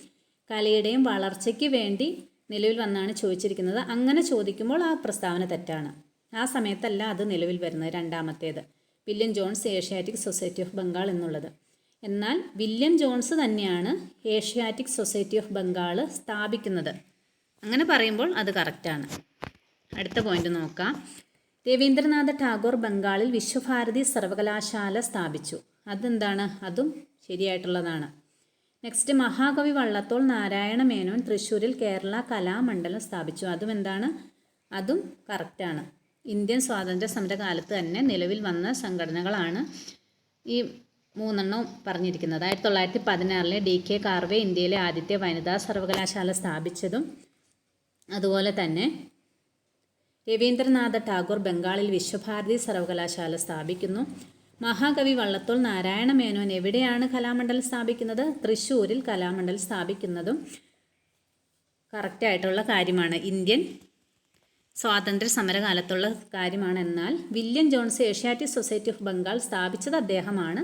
കലയുടെയും വളർച്ചയ്ക്ക് വേണ്ടി നിലവിൽ വന്നാണ് ചോദിച്ചിരിക്കുന്നത്. അങ്ങനെ ചോദിക്കുമ്പോൾ ആ പ്രസ്താവന തെറ്റാണ്. ആ സമയത്തല്ല അത് നിലവിൽ വരുന്നത്. രണ്ടാമത്തേത് William Jones Asiatic society of Bengal എന്നുള്ളത്. എന്നാൽ വില്യം ജോൺസ് തന്നെയാണ് ഏഷ്യാറ്റിക് സൊസൈറ്റി ഓഫ് ബംഗാൾ സ്ഥാപിക്കുന്നത്. അങ്ങനെ പറയുമ്പോൾ അത് കറക്റ്റാണ്. അടുത്ത പോയിന്റ് നോക്കാം. രവീന്ദ്രനാഥ ടാഗോർ ബംഗാളിൽ വിശ്വഭാരതി സർവകലാശാല സ്ഥാപിച്ചു. അതെന്താണ്? അതും ശരിയായിട്ടുള്ളതാണ്. നെക്സ്റ്റ്, മഹാകവി വള്ളത്തോൾ നാരായണ മേനോൻ തൃശ്ശൂരിൽ കേരള കലാമണ്ഡലം സ്ഥാപിച്ചു. അതും എന്താണ്? അതും കറക്റ്റാണ്. ഇന്ത്യൻ സ്വാതന്ത്ര്യ സമര കാലത്ത് തന്നെ നിലവിൽ വന്ന സംഘടനകളാണ് ഈ 3 പറഞ്ഞിരിക്കുന്നത്. 1916 DK കാർവേ ഇന്ത്യയിലെ ആദ്യത്തെ വനിതാ സർവകലാശാല സ്ഥാപിച്ചതും, അതുപോലെ തന്നെ രവീന്ദ്രനാഥ ടാഗോർ ബംഗാളിൽ വിശ്വഭാരതി സർവകലാശാല സ്ഥാപിക്കുന്നു. മഹാകവി വള്ളത്തോൾ നാരായണ മേനോൻ എവിടെയാണ് കലാമണ്ഡലം സ്ഥാപിക്കുന്നത്? തൃശ്ശൂരിൽ കലാമണ്ഡലം സ്ഥാപിക്കുന്നതും കറക്റ്റായിട്ടുള്ള കാര്യമാണ്. ഇന്ത്യൻ സ്വാതന്ത്ര്യ സമരകാലത്തുള്ള കാര്യമാണ്. എന്നാൽ William Jones Asiatic society of Bengal സ്ഥാപിച്ചത് അദ്ദേഹമാണ്.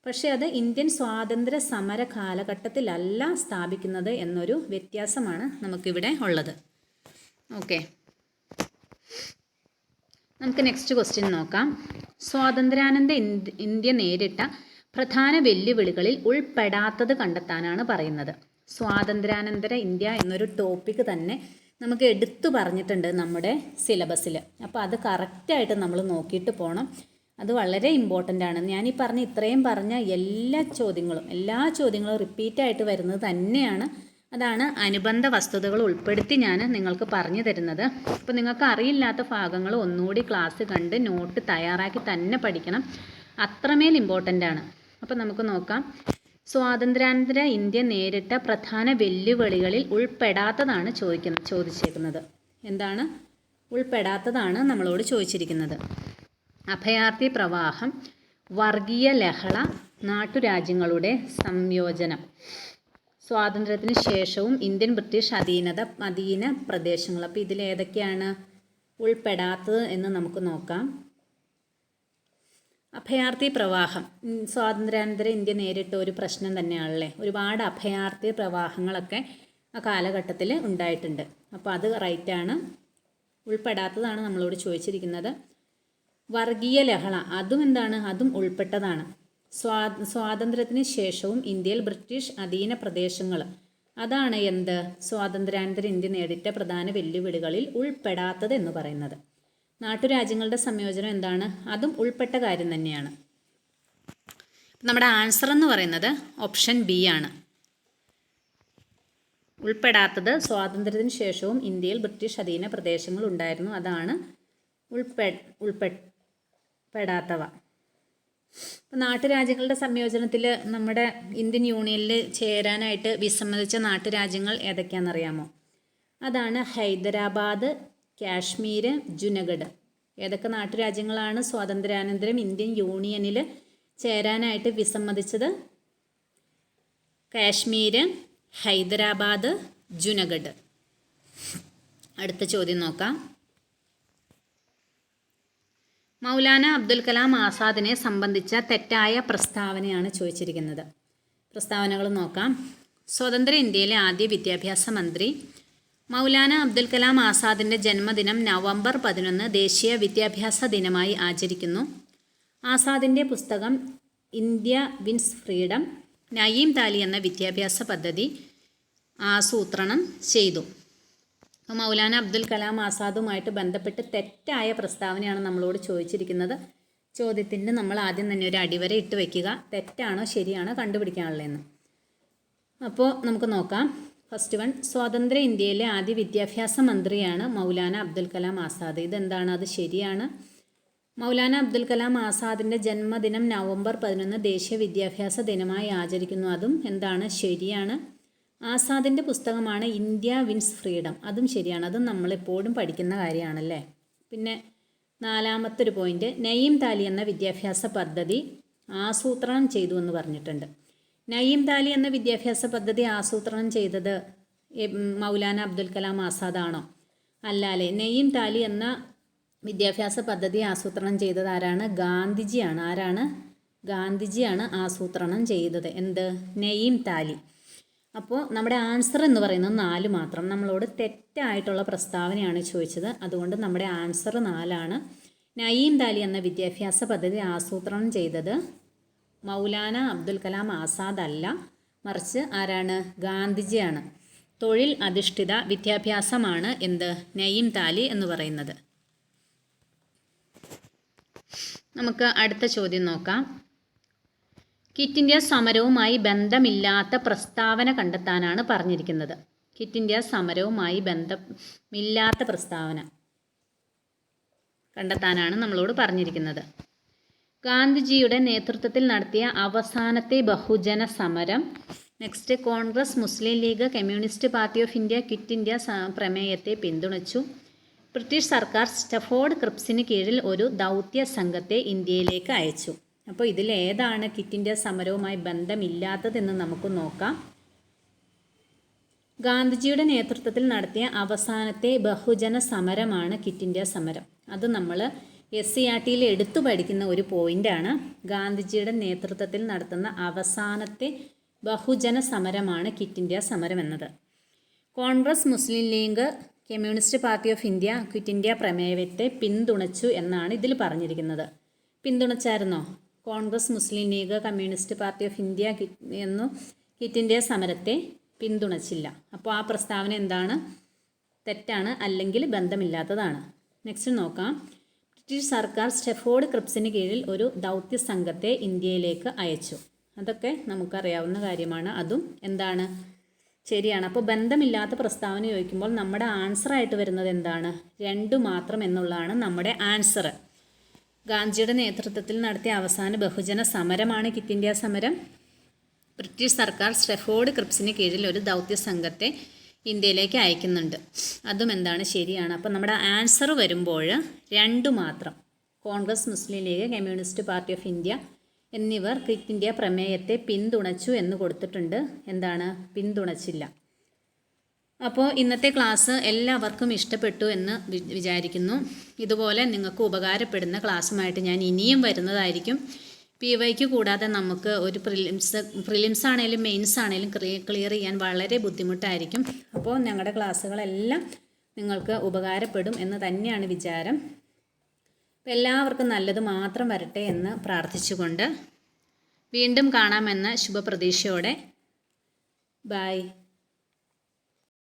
പക്ഷേ അത് ഇന്ത്യൻ സ്വാതന്ത്ര്യ സമര കാലഘട്ടത്തിലല്ല സ്ഥാപിക്കുന്നത് എന്നൊരു വ്യത്യാസമാണ് നമുക്കിവിടെ ഉള്ളത്. ഓക്കെ, നമുക്ക് നെക്സ്റ്റ് ക്വസ്റ്റ്യൻ നോക്കാം. സ്വാതന്ത്ര്യാനന്തര ഇന്ത്യ നേരിട്ട പ്രധാന വെല്ലുവിളികളിൽ ഉൾപ്പെടാത്തത് കണ്ടെത്താനാണ് പറയുന്നത്. സ്വാതന്ത്ര്യാനന്തര ഇന്ത്യ എന്നൊരു ടോപ്പിക്ക് തന്നെ നമുക്ക് എടുത്തു പറഞ്ഞിട്ടുണ്ട് നമ്മുടെ സിലബസിൽ. അപ്പോൾ അത് കറക്റ്റായിട്ട് നമ്മൾ നോക്കിയിട്ട് പോകണം. അത് വളരെ ഇമ്പോർട്ടൻ്റ് ആണ്. ഞാനീ ഇത്രയും പറഞ്ഞ എല്ലാ ചോദ്യങ്ങളും റിപ്പീറ്റായിട്ട് വരുന്നത് തന്നെയാണ്. അതാണ് അനുബന്ധ വസ്തുതകൾ ഉൾപ്പെടുത്തി ഞാൻ നിങ്ങൾക്ക് പറഞ്ഞു തരുന്നത്. അപ്പോൾ നിങ്ങൾക്ക് അറിയില്ലാത്ത ഭാഗങ്ങൾ ഒന്നുകൂടി ക്ലാസ് കണ്ട് നോട്ട് തയ്യാറാക്കി തന്നെ പഠിക്കണം. അത്രമേൽ ഇമ്പോർട്ടൻ്റ് ആണ്. അപ്പോൾ നമുക്ക് നോക്കാം. സ്വാതന്ത്ര്യാനന്തര ഇന്ത്യ നേരിട്ട പ്രധാന വെല്ലുവിളികളിൽ ഉൾപ്പെടാത്തതാണ് ചോദിച്ചേക്കുന്നത്. എന്താണ് ഉൾപ്പെടാത്തതാണ് നമ്മളോട് ചോദിച്ചിരിക്കുന്നത്? അഭയാർത്ഥി പ്രവാഹം, വർഗീയ ലഹള, നാട്ടുരാജ്യങ്ങളുടെ സംയോജനം, സ്വാതന്ത്ര്യത്തിന് ശേഷവും ഇന്ത്യൻ ബ്രിട്ടീഷ് അധീന പ്രദേശങ്ങൾ. അപ്പോൾ ഇതിലേതൊക്കെയാണ് ഉൾപ്പെടാത്തത് എന്ന് നമുക്ക് നോക്കാം. അഭയാർത്ഥി പ്രവാഹം സ്വാതന്ത്ര്യാനന്തര ഇന്ത്യ നേരിട്ട ഒരു പ്രശ്നം തന്നെയാണല്ലേ. ഒരുപാട് അഭയാർത്ഥി പ്രവാഹങ്ങളൊക്കെ ആ കാലഘട്ടത്തിൽ ഉണ്ടായിട്ടുണ്ട്. അപ്പോൾ അത് റൈറ്റാണ്. ഉൾപ്പെടാത്തതാണ് നമ്മളോട് ചോദിച്ചിരിക്കുന്നത്. വർഗീയ ലഹള അതും ഉൾപ്പെട്ടതാണ്. സ്വാതന്ത്ര്യത്തിന് ശേഷവും ഇന്ത്യയിൽ ബ്രിട്ടീഷ് അധീന പ്രദേശങ്ങൾ അതാണ് എന്ത് സ്വാതന്ത്ര്യാനന്തര ഇന്ത്യ നേരിട്ട പ്രധാന വെല്ലുവിളികളിൽ ഉൾപ്പെടാത്തത് എന്ന് പറയുന്നത്. നാട്ടുരാജ്യങ്ങളുടെ സംയോജനം എന്താണ്? അതും ഉൾപ്പെട്ട കാര്യം തന്നെയാണ്. നമ്മുടെ ആൻസർ എന്ന് പറയുന്നത് ഓപ്ഷൻ ബി ആണ്. ഉൾപ്പെടാത്തത് സ്വാതന്ത്ര്യത്തിന് ശേഷവും ഇന്ത്യയിൽ ബ്രിട്ടീഷ് അധീന പ്രദേശങ്ങൾ ഉണ്ടായിരുന്നു. അതാണ് ഉൾപ്പെടാത്തവ. ഇപ്പോൾ നാട്ടുരാജ്യങ്ങളുടെ സംയോജനത്തിൽ നമ്മുടെ ഇന്ത്യൻ യൂണിയനിൽ ചേരാനായിട്ട് വിസമ്മതിച്ച നാട്ടുരാജ്യങ്ങൾ ഏതൊക്കെയാണെന്നറിയാമോ? അതാണ് ഹൈദരാബാദ്, കാശ്മീർ, ജുനഗഡ്. ഏതൊക്കെ നാട്ടുരാജ്യങ്ങളാണ് സ്വാതന്ത്ര്യാനന്തരം ഇന്ത്യൻ യൂണിയനിൽ ചേരാനായിട്ട് വിസമ്മതിച്ചത്? കാശ്മീർ, ഹൈദരാബാദ്, ജുനഗഡ്. അടുത്ത ചോദ്യം നോക്കാം. മൗലാന അബ്ദുൽ കലാം ആസാദിനെ സംബന്ധിച്ച തെറ്റായ പ്രസ്താവനയാണ് ചോദിച്ചിരിക്കുന്നത്. പ്രസ്താവനകൾ നോക്കാം. സ്വതന്ത്ര ഇന്ത്യയിലെ ആദ്യ വിദ്യാഭ്യാസ മന്ത്രി. മൗലാന അബ്ദുൽ കലാം ആസാദിൻ്റെ ജന്മദിനം നവംബർ 11 ദേശീയ വിദ്യാഭ്യാസ ദിനമായി ആചരിക്കുന്നു. ആസാദിൻ്റെ പുസ്തകം ഇന്ത്യ വിൻസ് ഫ്രീഡം നയീം താലി എന്ന വിദ്യാഭ്യാസ പദ്ധതി ആസൂത്രണം ചെയ്തു. മൗലാന അബ്ദുൽ കലാം ആസാദുമായിട്ട് ബന്ധപ്പെട്ട് തെറ്റായ പ്രസ്താവനയാണ് നമ്മളോട് ചോദിച്ചിരിക്കുന്നത്. ചോദ്യത്തിന് നമ്മൾ ആദ്യം തന്നെ ഒരു അടിവര ഇട്ട് വയ്ക്കുക. തെറ്റാണോ ശരിയാണോ കണ്ടുപിടിക്കാനുള്ളതെന്ന്. അപ്പോൾ നമുക്ക് നോക്കാം. ഫസ്റ്റ് വൺ, സ്വതന്ത്ര ഇന്ത്യയിലെ ആദ്യ വിദ്യാഭ്യാസ മന്ത്രിയാണ് മൗലാന അബ്ദുൽ കലാം ആസാദ്. ഇതെന്താണ്? അത് ശരിയാണ്. മൗലാന അബ്ദുൽ കലാം ആസാദിൻ്റെ ജന്മദിനം നവംബർ 11 ദേശീയ വിദ്യാഭ്യാസ ദിനമായി ആചരിക്കുന്നു. അതും എന്താണ്? ശരിയാണ്. ആസാദിൻ്റെ പുസ്തകമാണ് ഇന്ത്യ വിൻസ് ഫ്രീഡം. അതും ശരിയാണ്. അതും നമ്മളെപ്പോഴും പഠിക്കുന്ന കാര്യമാണല്ലേ. പിന്നെ നാലാമത്തെ ഒരു പോയിന്റ്, നയീം താലി എന്ന വിദ്യാഭ്യാസ പദ്ധതി ആസൂത്രണം ചെയ്തു എന്ന് പറഞ്ഞിട്ടുണ്ട്. നയീം താലി എന്ന വിദ്യാഭ്യാസ പദ്ധതി ആസൂത്രണം ചെയ്തത് മൗലാന അബ്ദുൽ കലാം ആസാദാണോ? അല്ലാലെ. നയീം താലി എന്ന വിദ്യാഭ്യാസ പദ്ധതി ആസൂത്രണം ചെയ്തത് ആരാണ്? ഗാന്ധിജിയാണ്. ആരാണ്? ഗാന്ധിജിയാണ് ആസൂത്രണം ചെയ്തത്. എന്ത്? നയീം താലി. അപ്പോൾ നമ്മുടെ ആൻസർ എന്ന് പറയുന്നത് 4 മാത്രം. നമ്മളോട് തെറ്റായിട്ടുള്ള പ്രസ്താവനയാണ് ചോദിച്ചത്. അതുകൊണ്ട് നമ്മുടെ ആൻസർ 4 നയീം താലി എന്ന വിദ്യാഭ്യാസ പദ്ധതി ആസൂത്രണം ചെയ്തത് മൗലാന അബ്ദുൽ കലാം ആസാദ് അല്ല, മറിച്ച് ആരാണ്? ഗാന്ധിജിയാണ്. തൊഴിൽ അധിഷ്ഠിത വിദ്യാഭ്യാസമാണ് എന്ത്? നയീം താലി എന്ന് പറയുന്നത്. നമുക്ക് അടുത്ത ചോദ്യം നോക്കാം. ക്വിറ്റ് ഇന്ത്യ സമരവുമായി ബന്ധമില്ലാത്ത പ്രസ്താവന കണ്ടെത്താനാണ് പറഞ്ഞിരിക്കുന്നത്. ക്വിറ്റ് ഇന്ത്യ സമരവുമായി ബന്ധമില്ലാത്ത പ്രസ്താവന. കണ്ടെത്താനാണ് നമ്മളോട് പറഞ്ഞിരിക്കുന്നത്. ഗാന്ധിജിയുടെ നേതൃത്വത്തിൽ നടത്തിയ അവസാനത്തെ ബഹുജന സമരം. Next, Congress, Muslim League, Communist party of India quit India പ്രമേയത്തെ പിന്തുണച്ചു. ബ്രിട്ടീഷ് സർക്കാർ സ്റ്റഫോർഡ് ക്രിപ്സിന് കീഴിൽ ഒരു ദൗത്യ സംഘത്തെ ഇന്ത്യയിലേക്ക് അയച്ചു. അപ്പോൾ ഇതിലേതാണ് ക്വിറ്റ് ഇന്ത്യ സമരവുമായി ബന്ധമില്ലാത്തതെന്ന് നമുക്ക് നോക്കാം. ഗാന്ധിജിയുടെ നേതൃത്വത്തിൽ നടത്തിയ അവസാനത്തെ ബഹുജന സമരമാണ് ക്വിറ്റ് ഇന്ത്യ സമരം. അത് നമ്മൾ SCERTയിൽ എടുത്തു പഠിക്കുന്ന ഒരു പോയിൻ്റാണ്. ഗാന്ധിജിയുടെ നേതൃത്വത്തിൽ നടത്തുന്ന അവസാനത്തെ ബഹുജന സമരമാണ് ക്വിറ്റ് ഇന്ത്യ സമരം എന്നത്. Congress, Muslim League, Communist party of India quit India പ്രമേയത്തെ പിന്തുണച്ചു എന്നാണ് ഇതിൽ പറഞ്ഞിരിക്കുന്നത്. പിന്തുണച്ചായിരുന്നോ? Congress, Muslim League, Communist party of India എന്നു ക്വിറ്റ് ഇന്ത്യ സമരത്തെ പിന്തുണച്ചില്ല. അപ്പോൾ ആ പ്രസ്താവന എന്താണ്? തെറ്റാണ്, അല്ലെങ്കിൽ ബന്ധമില്ലാത്തതാണ്. നെക്സ്റ്റ് നോക്കാം. ബ്രിട്ടീഷ് സർക്കാർ സ്റ്റഫോർഡ് ക്രിപ്സിന് കീഴിൽ ഒരു ദൗത്യ സംഘത്തെ ഇന്ത്യയിലേക്ക് അയച്ചു. അതൊക്കെ നമുക്കറിയാവുന്ന കാര്യമാണ്. അതും എന്താണ്? ശരിയാണ്. അപ്പോൾ ബന്ധമില്ലാത്ത പ്രസ്താവന ചോദിക്കുമ്പോൾ നമ്മുടെ ആൻസർ ആയിട്ട് വരുന്നത് എന്താണ്? 2 മാത്രം എന്നുള്ളതാണ് നമ്മുടെ ആൻസർ. ഗാന്ധിജിയുടെ നേതൃത്വത്തിൽ നടത്തിയ അവസാന ബഹുജന സമരമാണ് ക്വിറ്റ് ഇന്ത്യ സമരം. ബ്രിട്ടീഷ് സർക്കാർ സ്റ്റഫോർഡ് ക്രിപ്സിന് കീഴിൽ ഒരു ദൗത്യ സംഘത്തെ ഇന്ത്യയിലേക്ക് അയക്കുന്നുണ്ട്. അതും എന്താണ്? ശരിയാണ്. അപ്പോൾ നമ്മുടെ ആൻസർ വരുമ്പോൾ 2 മാത്രം. Congress, Muslim League, Communist party of India എന്നിവർ ക്വിറ്റ് ഇന്ത്യ പ്രമേയത്തെ പിന്തുണച്ചു എന്ന് കൊടുത്തിട്ടുണ്ട്. എന്താണ്? പിന്തുണച്ചില്ല. അപ്പോൾ ഇന്നത്തെ ക്ലാസ് എല്ലാവർക്കും ഇഷ്ടപ്പെട്ടു എന്ന് വിചാരിക്കുന്നു. ഇതുപോലെ നിങ്ങൾക്ക് ഉപകാരപ്പെടുന്ന ക്ലാസ്സുമായിട്ട് ഞാൻ ഇനിയും വരുന്നതായിരിക്കും. PYQ കൂടാതെ നമുക്ക് ഒരു പ്രിലിംസ് ആണെങ്കിലും മെയിൻസ് ആണെങ്കിലും ക്ലിയർ ചെയ്യാൻ വളരെ ബുദ്ധിമുട്ടായിരിക്കും. അപ്പോൾ ഞങ്ങളുടെ ക്ലാസ്സുകളെല്ലാം നിങ്ങൾക്ക് ഉപകാരപ്പെടും എന്ന് തന്നെയാണ് വിചാരം. അപ്പോൾ എല്ലാവർക്കും നല്ലത് മാത്രം വരട്ടെ എന്ന് പ്രാർത്ഥിച്ചുകൊണ്ട് വീണ്ടും കാണാമെന്ന ശുഭപ്രതീക്ഷയോടെ ബൈ.